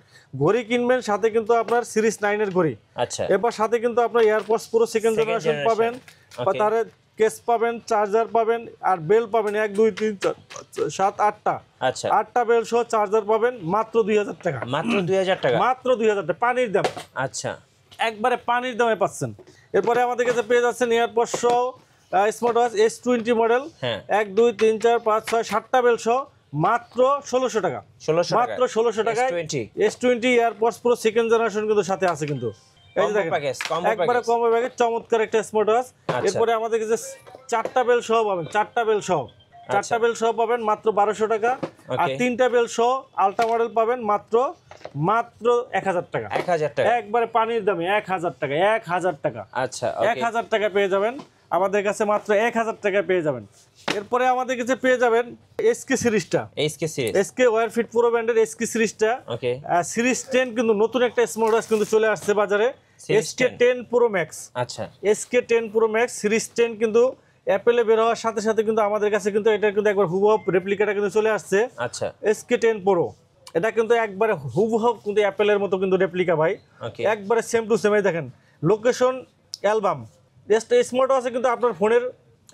A: ঘড়ি কিনবেন, সাথে কিন্তু আপনার সিরিজ 9 এর ঘড়ি।
B: আচ্ছা,
A: এরপর সাথে কিন্তু আপনার এয়ারপডস প্রো সেকেন্ড জেনারেশন পাবেন, বা
B: Okay.
A: তার কেস পাবেন, চার্জার পাবেন, আর বেল পাবেন 1 2 3 4 7 8টা।
B: আচ্ছা,
A: 8টা বেল সহ চার্জার পাবেন মাত্র 2000 টাকা।
B: মাত্র 2000 টাকা।
A: মাত্র 2000 টাকা, পানির দাম।
B: আচ্ছা,
A: একবারে পানির দামে পাচ্ছেন। এরপরে আমাদের কাছে পেয়ে যাচ্ছেন এয়ারপডস সহ স্মার্ট ওয়াচ S20 মডেল,
B: হ্যাঁ,
A: 1 2 3 4 5 6 7টা বেল সহ মাত্র 1600 টাকা।
B: 1600 টাকা,
A: মাত্র 1600 টাকায়
B: S20
A: S20 AirPods pro second generation কিন্তু সাথে আছে কিন্তু। এই যে
B: কম্বো
A: দেখেন,
B: প্যাকেজ, কম্বো
A: একবারে
B: প্যাকেজ।
A: কম প্যাকেজ, চমৎকার একটা স্মার্ট ওয়াচ।
B: আচ্ছা।
A: এরপরে আমাদের কাছে 4টা বেল সহ পাবেন, 4টা বেল সহ, 4টা বেল সহ পাবেন মাত্র 1200 টাকা। আর
B: Okay.
A: 3টা বেল সহ আলট্রা মডেল পাবেন মাত্র 1000 টাকা।
B: 1000 টাকা।
A: একবারে পানির দামে 1000 টাকা, 1000 টাকা।
B: আচ্ছা, ওকে,
A: 1000 টাকা পেয়ে যাবেন আমাদের কাছে, মাত্র 1000 টাকা পেয়ে যাবেন। এরপরে আমাদের কাছে পেয়ে যাবেন এসকে সিরিজটা,
B: SK সিরিজ।
A: এসকে ওয়্যারফিট প্রো ব্র্যান্ডের এসকে সিরিজটা।
B: ওকে,
A: সিরিজ 10 কিন্তু নতুন একটা স্মার্ট ওয়াচ কিন্তু চলে আসছে বাজারে,
B: Series
A: এসকে 10 প্রো ম্যাক্স।
B: আচ্ছা,
A: এসকে 10 প্রো ম্যাক্স সিরিজ 10 কিন্তু অ্যাপেলে বের হওয়ার সাথে সাথে কিন্তু আমাদের কাছে কিন্তু এটা কিন্তু একবার হুবহু রেপ্লিকাটা কিন্তু চলে আসছে।
B: আচ্ছা,
A: এসকে 10 প্রো এটা কিন্তু একবারে হুবহু কিন্তু অ্যাপেলের মতো কিন্তু রেপ্লিকা ভাই,
B: ওকে,
A: একবারে সেম টু সেম। দেখেন লোকেশন, অ্যালবাম, জাস্ট স্মার্ট ওয়াচে কিন্তু আপনার ফোনের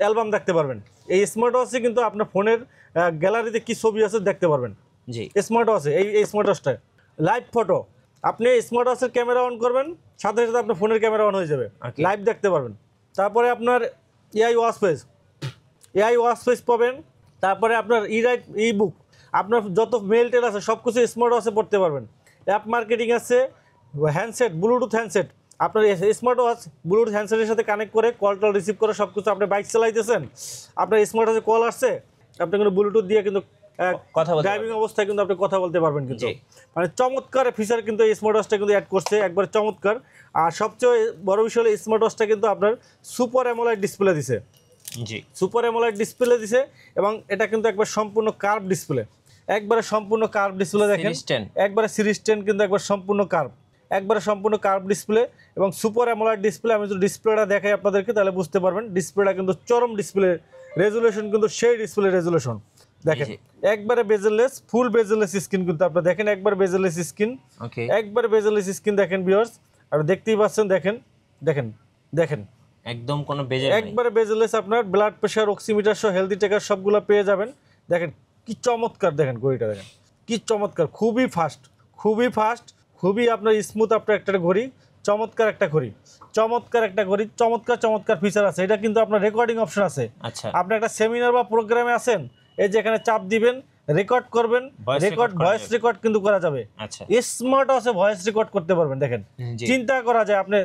A: অ্যালবাম দেখতে পারবেন। এই স্মার্ট ওয়াচে কিন্তু আপনার ফোনের গ্যালারিতে কি ছবি আছে দেখতে পারবেন
B: জি,
A: স্মার্ট ওয়াচে। এই স্মার্ট ওয়াচটা লাইভ ফটো, আপনি স্মার্ট ওয়াচের ক্যামেরা অন করবেন, সাথে সাথে আপনার ফোনের ক্যামেরা অন হয়ে যাবে,
B: Okay.
A: লাইভ দেখতে পারবেন। তারপরে আপনার এআই ওয়াচ পেজ পাবেন। তারপরে আপনার ই বুক, আপনার যত মেল টেল আছে সব কিছু স্মার্ট ওয়াচে পড়তে পারবেন। অ্যাপ মার্কেটিং আছে, হ্যান্ডসেট, ব্লুটুথ হ্যান্ডসেট, আপনার স্মার্ট ওয়াচ ব্লুটুথ হ্যান্ডসেটের সাথে কানেক্ট করে কল টল রিসিভ করে সব কিছু। আপনি বাইক চালাইতেছেন, আপনার স্মার্ট ওয়াচে কল আসছে, আপনি কিন্তু ব্লুটুথ দিয়ে কিন্তু
B: কথা বলতে
A: ড্রাইভিং অবস্থায় কিন্তু আপনি কথা বলতে পারবেন কিন্তু।
B: জি।
A: মানে চমৎকার ফিচার কিন্তু এই স্মার্ট ওয়াচটা কিন্তু অ্যাড করছে, একবার চমৎকার। আর সবচেয়ে বড় বিষয় হলো স্মার্ট ওয়াচটা কিন্তু আপনার সুপার অ্যামোলেড ডিসপ্লে দিছে,
B: জি,
A: সুপার অ্যামোলেড ডিসপ্লে দিছে, এবং এটা কিন্তু একবার সম্পূর্ণ কার্ভ ডিসপ্লে, একবারে সম্পূর্ণ কার্ভ ডিসপ্লে। দেখেন
B: Series 10।
A: একবারে সিরিজ 10 কিন্তু একবার সম্পূর্ণ কার্ভ, একবারে সম্পূর্ণ কার্ভ ডিসপ্লে এবং সুপার অ্যামোলেড ডিসপ্লে। আমি যদি ডিসপ্লেটা দেখাই আপনাদেরকে তাহলে বুঝতে পারবেন, ডিসপ্লেটা কিন্তু চরম ডিসপ্লে রেজুলেশন, কিন্তু সেই ডিসপ্লে রেজুলেশন দেখেন,
B: জি।
A: একবারে বেজেললেস, ফুল বেজেললেস স্ক্রিন কিন্তু আপনারা দেখেন, একবার বেজেললেস স্ক্রিন,
B: ওকে,
A: একবারে বেজেললেস স্ক্রিন দেখেন ভিউয়ার্স, আর দেখতেই পাচ্ছেন, দেখেন দেখেন দেখেন
B: একদম কোনো বেজে নাই।
A: একবারে বেজেললেস। আপনার ব্লাড প্রেশার, অক্সিমিটার সহ হেলদি টেকার সবগুলো পেয়ে যাবেন। দেখেন কি চমৎকার, দেখেন ঘড়িটা দেখেন কি চমৎকার, খুবই ফাস্ট, খুবই ফাস্ট, খুবই আপনার স্মুথ আপনার একটা ঘড়ি, চমৎকার একটা ঘড়ি, চমৎকার একটা ঘড়ি, চমৎকার চমৎকার ফিচার আছে। এটা কিন্তু আপনার রেকর্ডিং অপশন আছে,
B: আচ্ছা,
A: আপনি একটা সেমিনার বা প্রোগ্রামে আছেন, এই যে এখানে চাপ দিবেন, রেকর্ড করবেন,
B: Voice
A: রেকর্ড
B: record করা
A: ভয়েস
B: যাবে।
A: রেকর্ড কিন্তু করা যাবে।
B: আচ্ছা,
A: স্মার্ট ওয়াচে ভয়েস রেকর্ড করতে পারবেন। দেখেন
B: জি,
A: চিন্তা করা যায়, আপনি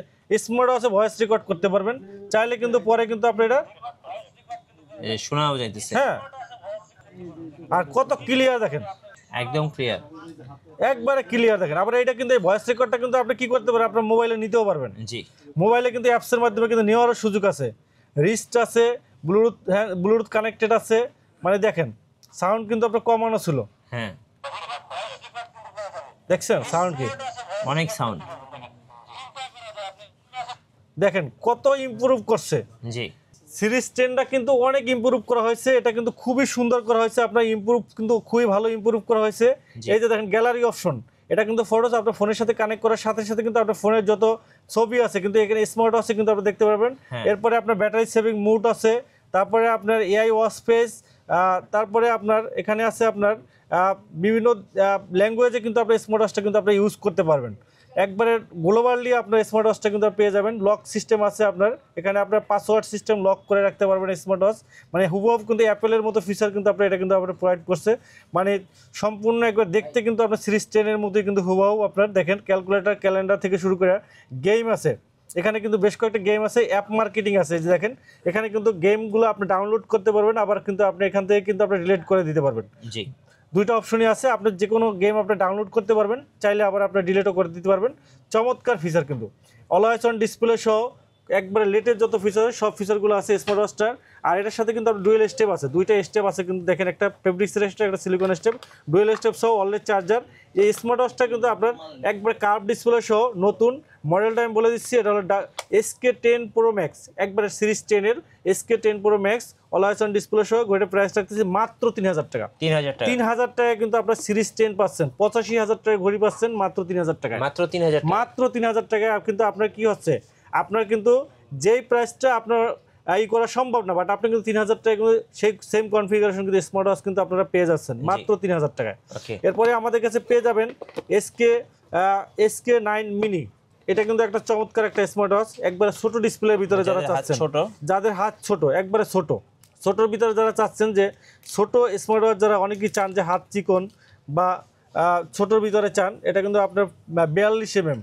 A: স্মার্ট ওয়াচে ভয়েস রেকর্ড করতে পারবেন, চাইলে কিন্তু পরে কিন্তু আপনি এটা,
B: শোনাও যাইতেছে,
A: হ্যাঁ, আর কত ক্লিয়ার দেখেন,
B: একদম ক্লিয়ার।
A: একবারে ক্লিয়ার দেখেন। আবার এটা কিন্তু এই ভয়েস রেকর্ডটা কিন্তু আপনি কি করতে পারেন, আপনার মোবাইলে নিতেও পারবেন।
B: জি,
A: মোবাইলে কিন্তু অ্যাপসের মাধ্যমে কিন্তু নেওয়ারও সুযোগ আছে, রিস্ট আছে, ব্লুটুথ, হ্যাঁ ব্লুটুথ কানেক্টেড আছে। মানে দেখেন সাউন্ড কিন্তু আপনার কমানো ছিল,
B: হ্যাঁ,
A: দেখছেন সাউন্ড কি,
B: অনেক সাউন্ড।
A: দেখেন কত ইমপ্রুভ করছে।
B: জি,
A: সিরিজ 10টা কিন্তু অনেক ইমপ্রুভ করা হয়েছে, এটা কিন্তু খুবই সুন্দর করা হয়েছে, আপনার ইমপ্রুভ কিন্তু খুবই ভালো ইমপ্রুভ করা হয়েছে।
B: জি।
A: এই যে দেখেন গ্যালারি অপশন, এটা কিন্তু ফটোস আপনার ফোনের সাথে কানেক্ট করার সাথে সাথে কিন্তু আপনার ফোনের যত ছবি আছে কিন্তু এখানে স্মার্ট ওয়াচে কিন্তু আপনি দেখতে পারবেন।
B: হ্যাঁ।
A: এরপরে আপনার ব্যাটারি সেভিং মুড আছে, তারপরে আপনার এআই ওয়াচ পেজ, তারপরে আপনার এখানে আছে আপনার বিভিন্ন ল্যাঙ্গুয়েজে কিন্তু আপনার স্মার্ট ওয়াচটা কিন্তু আপনি ইউজ করতে পারবেন। একবারে গ্লোবালি আপনার স্মার্ট ওয়াচটা কিন্তু পেয়ে যাবেন। লক সিস্টেম আছে আপনার এখানে, আপনার পাসওয়ার্ড সিস্টেম লক করে রাখতে পারবেন স্মার্ট ওয়াচ। মানে হুবহু কিন্তু অ্যাপেলের মতো ফিচার কিন্তু আপনার এটা কিন্তু আপনার প্রোভাইড করছে। মানে সম্পূর্ণ একবার দেখতে কিন্তু আপনার সিরিজ 10-এর মধ্যে কিন্তু হুবহু আপনার দেখেন, ক্যালকুলেটর, ক্যালেন্ডার থেকে শুরু করে গেম আছে এখানে, কিন্তু বেশ কয়েকটা গেম আছে, অ্যাপ মার্কেটিং আছে। যে দেখেন এখানে কিন্তু গেমগুলো আপনি ডাউনলোড করতে পারবেন, আবার কিন্তু আপনি এখান থেকে কিন্তু আপনি রিলেট করে দিতে পারবেন।
B: জি,
A: দুইটা অপশনই আছে, আপনি যে কোনো গেম আপনি ডাউনলোড করতে পারবেন, চাইলে আবার আপনি ডিলিটও করে দিতে পারবেন। চমৎকার ফিচার কিন্তু, অলওয়েজ অন ডিসপ্লে সহ একবারে লেটেস্ট যত ফিচার সব ফিচারগুলো আছে স্মার্ট ওয়াচটার। আর এটার সাথে কিন্তু আপনার ডুয়েল স্টেপ আছে, দুইটা স্টেপ আছে কিন্তু দেখেন, একটা ফেব্রিক্সের স্টেপ, একটা সিলিকন স্টেপ, ডুয়েল স্টেপ সহ অলওয়েজ চার্জার। এই স্মার্ট ওয়াচটা কিন্তু আপনার একবারে কার্ভ ডিসপ্লে সহ নতুন মডেলটা আমি বলে দিচ্ছি, এটা হলো SK10 Pro Max, একবারে সিরিজ 10-এর SK10 Pro Max always on display সহ। ঘড়িটার প্রাইস রাখতেছি মাত্র 3000 টাকা।
B: 3000 টাকা,
A: 3000 টাকা কিন্তু আপনার সিরিজ 10 পাচ্ছেন, 85,000 টাকা ঘড়ি পাচ্ছেন মাত্র 3000 টাকা,
B: মাত্র 3000 টাকা।
A: মাত্র 3000 টাকায়। কিন্তু আপনার কি হচ্ছে, আপনার কিন্তু যেই প্রাইসটা আপনার ই করা সম্ভব না, বাট আপনি কিন্তু 3000 টাকা কিন্তু সেই সেম কনফিগারেশন কিন্তু স্মার্ট ওয়াচ কিন্তু আপনারা পেয়ে যাচ্ছেন মাত্র 3000 টাকায়।
B: ওকে,
A: এরপরে আমাদের কাছে পেয়ে যাবেন SK9 মিনি। এটা কিন্তু একটা চমৎকার একটা স্মার্ট ওয়াচ, একবারে ছোট ডিসপ্লের ভিতরে যারা চাচ্ছেন, যাদের হাত ছোট, একবারে ছোটোর ভিতরে যারা চাচ্ছেন যে ছোট স্মার্ট ওয়াচ, যারা অনেকেই চান যে হাত চিকন বা ছোটোর ভিতরে চান, এটা কিন্তু আপনার 42 mm,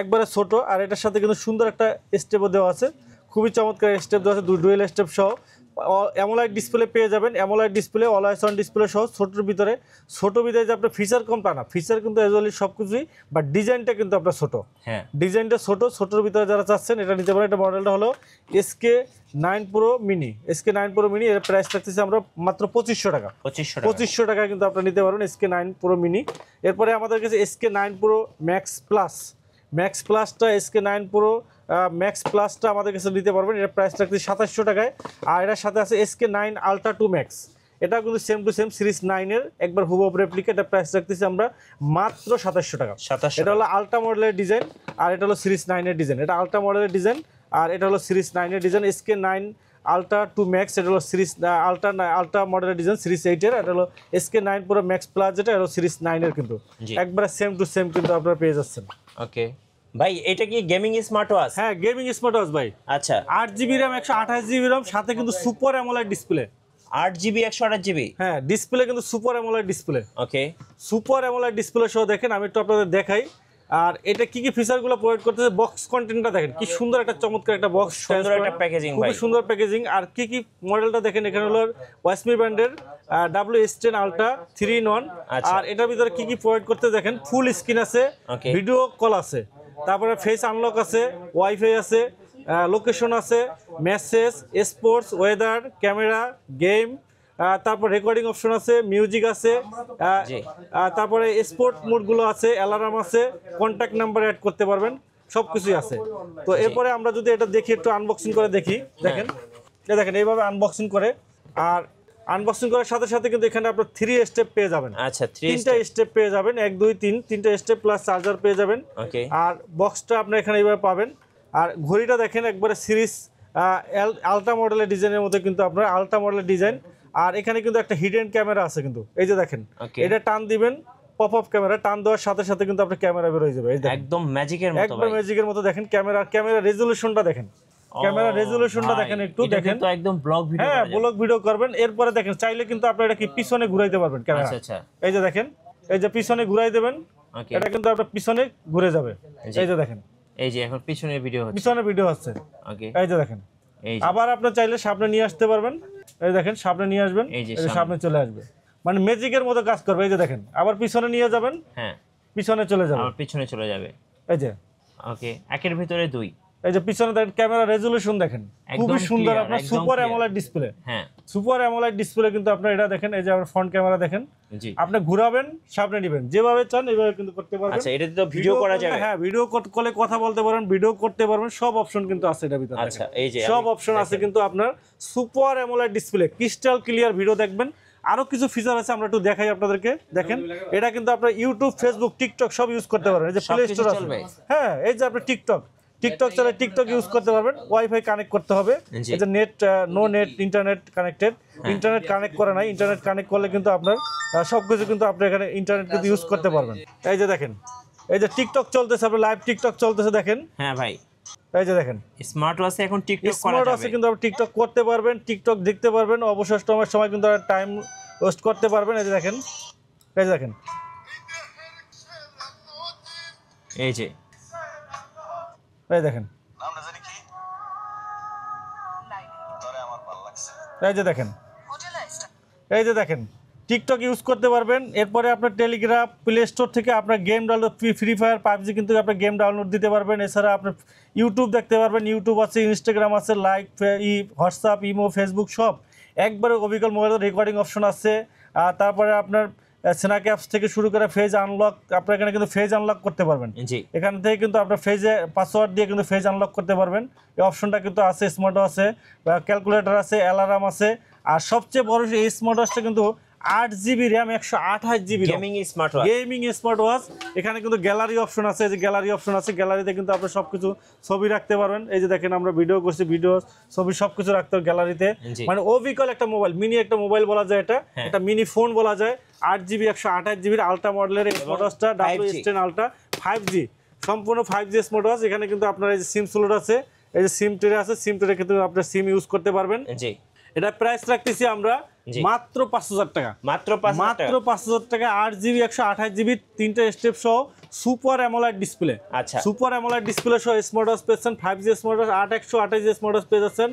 A: একবারে ছোট। আর এটার সাথে কিন্তু সুন্দর একটা স্টেপও দেওয়া আছে, খুবই চমৎকার স্টেপ দেওয়া আছে, ডুয়েল স্টেপ সহ। অ্যামোলাইড ডিসপ্লে পেয়ে যাবেন, অ্যামোলাইড ডিসপ্লে, অলওয়েজ অন ডিসপ্লে সহ। ছোটোর ভিতরে যে আপনার ফিচার কম তা না, ফিচার কিন্তু অ্যাজুয়ালি সব কিছুই, বাট ডিজাইনটা কিন্তু আপনার ছোটো,
B: হ্যাঁ
A: ডিজাইনটা ছোটোর ভিতরে যারা চাচ্ছেন এটা নিতে পারেন। এটা মডেলটা হলো SK9 Pro Mini, SK9 Pro Mini, এর প্রাইস রাখতেছি আমরা মাত্র 2500 টাকা। 2500 টাকা কিন্তু আপনারা নিতে পারবেন SK9 Pro Mini। এরপরে আমাদের কাছে SK9 Pro Max প্লাসটা SK9 Pro Max প্লাসটা আমাদের কাছে নিতে পারবেন, এর প্রাইস রাখতেছি 2700 টাকায়। আর এটার সাথে আছে SK9 Ultra 2 Max, এটা কিন্তু সেম টু সেম সিরিজ 9-এর একবার হুবহু রেপ্লিকা, এটা প্রাইস রাখতেছি আমরা মাত্র 2700 টাকা। এটা হলো আলট্রা মডেলের ডিজাইন, আর এটা হলো সিরিজ 9-এর ডিজাইন। এটা আলট্রা মডেলের ডিজাইন, আর এটা হলো সিরিজ 9-এর ডিজাইন। SK9 Ultra 2 Max, এটা হলো সিরিজ আলট্রা মডেলের ডিজাইন সিরিজ 8-এর। এটা হলো SK9 Pro Max প্লাস, যেটা হলো সিরিজ 9-এর কিন্তু একবারে সেম টু সেম কিন্তু আপনারা পেয়ে যাচ্ছেন।
B: ওকে ভাই, এটা কি গেমিং স্মার্ট ওয়াচ?
A: হ্যাঁ, গেমিং স্মার্ট ওয়াচ ভাই।
B: আচ্ছা,
A: 8GB RAM 128GB RAM, সাথে কিন্তু super AMOLED display.
B: 8GB 128GB,
A: হ্যাঁ, ডিসপ্লে কিন্তু সুপার অ্যামোলেড ডিসপ্লে।
B: ওকে,
A: সুপার অ্যামোলেড ডিসপ্লে সহ দেখেন, আমি একটু আপনাদের দেখাই। আর এটা কি কি ফিচারগুলো প্রোভাইড করতেছে, বক্স কন্টেন্টটা দেখেন কি সুন্দর, একটা চমৎকার একটা বক্স,
B: সুন্দর একটা প্যাকেজিং ভাই,
A: খুবই সুন্দর প্যাকেজিং। আর কি কি মডেলটা দেখেন, এখানে হলো ওয়াসমি ব্র্যান্ডের WS10 Ultra 3-in-1। আর এটার ভিতরে কি কি প্রোভাইড করতে দেখেন, ফুল স্ক্রিন আছে, ভিডিও কল আছে, তারপরে ফেস আনলক আছে, ওয়াইফাই আছে, লোকেশন আছে, message, sports, weather, camera, game, তারপর রেকর্ডিং অপশন আছে, মিউজিক আছে, তারপরে স্পোর্ট মোডগুলো আছে, অ্যালার্ম আছে, কন্ট্যাক্ট নাম্বার অ্যাড করতে পারবেন, সব কিছুই আছে। তো এরপরে আমরা যদি এটা দেখি, একটু আনবক্সিং করে দেখি, দেখেন দেখেন এইভাবে আনবক্সিং করে। আর আনবক্সিং করার সাথে সাথে কিন্তু এখানে আপনার 3 স্টেপ পেয়ে যাবেন।
B: আচ্ছা,
A: 3টা স্টেপ পেয়ে যাবেন, 1 2 3 3টা স্টেপ প্লাস চার্জার পেয়ে যাবেন।
B: ওকে,
A: আর বক্সটা আপনার এখানে এইভাবে পাবেন। আর ঘড়িটা দেখেন একবারে সিরিজ আলট্রা মডেলের ডিজাইনের মধ্যে কিন্তু আপনার আলট্রা মডেলের ডিজাইন। আর এখানে কিন্তু একটা হিডেন ক্যামেরা আছে কিন্তু, এই যে দেখেন, এটা টান দিবেন, পপ আপ ক্যামেরা, টান দেওয়ার সাথে সাথে কিন্তু আপনার ক্যামেরা বের হয়ে যাবে, এই দেখেন
B: একদম ম্যাজিকের মতো,
A: একবার ম্যাজিকের মতো। দেখেন ক্যামেরা রেজোলিউশনটা দেখেন, ক্যামেরা রেজোলিউশনটা দেখেন একটু দেখেন,
B: তো একদম ব্লগ ভিডিও,
A: হ্যাঁ ব্লগ ভিডিও করবেন। এরপরে দেখেন চাইলে কিন্তু আপনি এটা কি পিছনে ঘুরাইতে পারবেন ক্যামেরা।
B: আচ্ছা,
A: এই যে দেখেন, এই যে পিছনে ঘুরাই দেবেন,
B: ওকে,
A: এটা কিন্তু আপনার পিছনে ঘুরে যাবে, এই যে দেখেন,
B: এই যে এখন পিছনের ভিডিও হচ্ছে,
A: পিছনে ভিডিও হচ্ছে,
B: ওকে,
A: এই যে দেখেন।
B: এই
A: আবার আপনি চাইলে সামনে নিয়ে আসতে পারবেন, এই দেখেন সামনে নিয়ে আসবেন, এই যে সামনে চলে আসবে, মানে ম্যাজিকের মতো কাজ করবে। এই যে দেখেন, আবার পিছনে নিয়ে যাবেন,
B: হ্যাঁ
A: পিছনে চলে যাবে,
B: আবার পিছনে চলে যাবে,
A: এই যে
B: ওকে, একের ভিতরে দুই।
A: এই যে পিছনে দেখেন ক্যামেরা রেজোলিউশন দেখেন, খুবই সুন্দর, আপনার সুপার অ্যামোলেড ডিসপ্লে।
B: হ্যাঁ,
A: সুপার অ্যামোলেড ডিসপ্লে কিন্তু আপনার এটা দেখেন, এই যে আপনার ফ্রন্ট ক্যামেরা দেখেন,
B: জি,
A: আপনি ঘোরাবেন, সামনে নেবেন, যেভাবে চান এইভাবে কিন্তু করতে পারবেন।
B: আচ্ছা, এটাতে তো ভিডিও করা যাবে,
A: হ্যাঁ ভিডিও কলে কথা বলতে পারেন, ভিডিও করতে পারবেন, সব অপশন কিন্তু আছে এটার ভিতরে।
B: আচ্ছা, এই যে
A: সব অপশন আছে কিন্তু আপনার super AMOLED display, crystal clear video দেখবেন। আরো কিছু ফিচার আছে, আমরা একটু দেখাই আপনাদেরকে। দেখেন, এটা কিন্তু আপনার ইউটিউব, ফেসবুক, টিকটক সব ইউজ করতে পারবেন। এই যে প্লে স্টোর আছে, হ্যাঁ এই যে আপনি টিকটক চাইলে টিকটক ইউজ করতে পারবেন। ওয়াইফাই কানেক্ট করতে হবে, এই যে net, no net, internet connected, internet connect করে নাই, ইন্টারনেট কানেক্ট করলে কিন্তু আপনার সবকিছু কিন্তু আপনি এখানে ইন্টারনেট কিন্তু ইউজ করতে পারবেন। এই যে দেখেন, এই যে টিকটক চলতেছে, আপনার লাইভ টিকটক চলতেছে দেখেন,
B: হ্যাঁ ভাই,
A: এই যে দেখেন
B: স্মার্ট ওয়াচে এখন টিকটক করা
A: স্মার্ট ওয়াচে কিন্তু আপনি টিকটক করতে পারবেন, টিকটক দেখতে পারবেন, অবসর সময় কিন্তু টাইম ওয়েস্ট করতে পারবেন। এই যে দেখেন, এই যে দেখেন,
B: এই যে,
A: এই দেখেন, এই যে দেখেন, এই যে দেখেন, টিকটক ইউজ করতে পারবেন। এরপরে আপনার টেলিগ্রাম, প্লে স্টোর থেকে আপনার game download, free fire, PUBG কিন্তু আপনার গেম ডাউনলোড দিতে পারবেন। এছাড়া আপনার ইউটিউব দেখতে পারবেন, ইউটিউব আছে, ইনস্টাগ্রাম আছে, লাইক, হোয়াটসঅ্যাপ, ইমো, ফেসবুক সব একবারে অবিকল মোবাইলের রেকর্ডিং অপশন আছে। তারপরে আপনার স্ন্যাক অ্যাপস থেকে শুরু করে ফেজ আনলক, আপনার এখানে কিন্তু ফেজ আনলক করতে পারবেন।
B: জি,
A: এখান থেকে কিন্তু আপনার ফেজে পাসওয়ার্ড দিয়ে কিন্তু ফেজ আনলক করতে পারবেন। এই অপশনটা কিন্তু আছে। স্মার্ট আছে, ক্যালকুলেটর আছে, অ্যালার্ম আছে। আর সবচেয়ে বড় এই স্মার্ট ওয়াচটা কিন্তু 8GB RAM, 128GB
B: gaming smart watch.
A: Gaming smart watch. এখানে কিন্তু গ্যালারি অপশন আছে, এই যে গ্যালারি অপশন আছে, গ্যালারিতে কিন্তু আপনি সবকিছু ছবি রাখতে পারবেন। এই যে দেখেন আমরা ভিডিও করছি, ভিডিও ছবি সবকিছু রাখতে হবে গ্যালারিতে।
B: জি।
A: মানে অবিকল একটা মোবাইল, মিনি একটা মোবাইল বলা যায়, এটা
B: হ্যাঁ।
A: এটা মিনি ফোন বলা যায়। 8GB 128GB আলট্রা মডেলের এই স্মার্ট ওয়াচটা, WS10 আলট্রা 5G, সম্পূর্ণ 5G স্মার্ট ওয়াচ। এখানে কিন্তু আপনার এই যে সিম স্লট আছে, এই যে সিম ট্রে আছে, সিম ট্রে কিন্তু আপনার সিম ইউজ করতে পারবেন।
B: জি,
A: এটা প্রাইস রাখতেছি আমরা
B: জি।
A: মাত্র 5000 টাকা।
B: মাত্র 5,000
A: মাত্র
B: টাকা।
A: 5000 টাকা, 8GB 128GB, 3টা স্টেপ সহ সুপার অ্যামোলেড ডিসপ্লে।
B: আচ্ছা,
A: সুপার অ্যামোলেড ডিসপ্লে সহ স্মার্ট ওয়াচ পেয়েছেন, 5G smart watch, 8128G smart watch পেয়ে যাচ্ছেন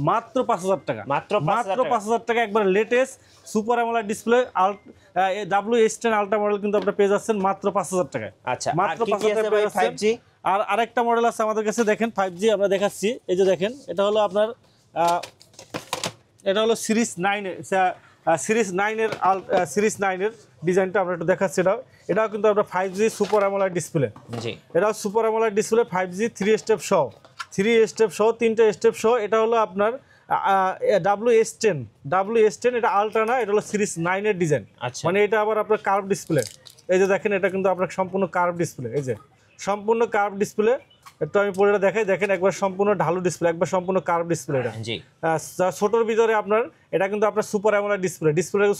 A: মাত্র 5000 টাকা।
B: মাত্র 5,000 টাকা।
A: 5000 টাকা একবার latest super AMOLED display WS10 ultra model কিন্তু আপনারা পেয়ে যাচ্ছেন মাত্র 5000 টাকায়।
B: আচ্ছা,
A: মাত্র
B: আর কি কি
A: 5000
B: আছে
A: টাকা
B: ভাই
A: পেয়ে যাচ্ছেন।
B: 5G?
A: আর আরেকটা মডেল আছে আমাদের কাছে, দেখেন 5G আমরা দেখাচ্ছি। এই যে দেখেন, এটা হলো আপনার এটা হলো সিরিজ 9 এর সিরিজ 9 এর ডিজাইনটা আমরা একটু দেখাচ্ছি। এটাও কিন্তু আপনার 5G সুপার অ্যামোলেড ডিসপ্লে।
B: জি,
A: এটাও super AMOLED display, 5G, 3 step সহ, 3টা স্টেপ সহ। এটা হলো আপনার WS10 এটা আলট্রা না, এটা হলো সিরিজ 9 এর ডিজাইন।
B: আচ্ছা,
A: মানে এটা আবার আপনার কার্ভ ডিসপ্লে। এই যে দেখেন, এটা কিন্তু আপনার সম্পূর্ণ কার্ভ ডিসপ্লে। এই যে সম্পূর্ণ কার্ভ ডিসপ্লে, একটু আমি পরে দেখাই। দেখেন একবার সম্পূর্ণ ঢালু ডিসপ্লে, একবার সম্পূর্ণ কার্ভ ডিসপ্লে। এটা
B: জি,
A: ছোটোর ভিতরে আপনার এটা কিন্তু আপনার super AMOLED display.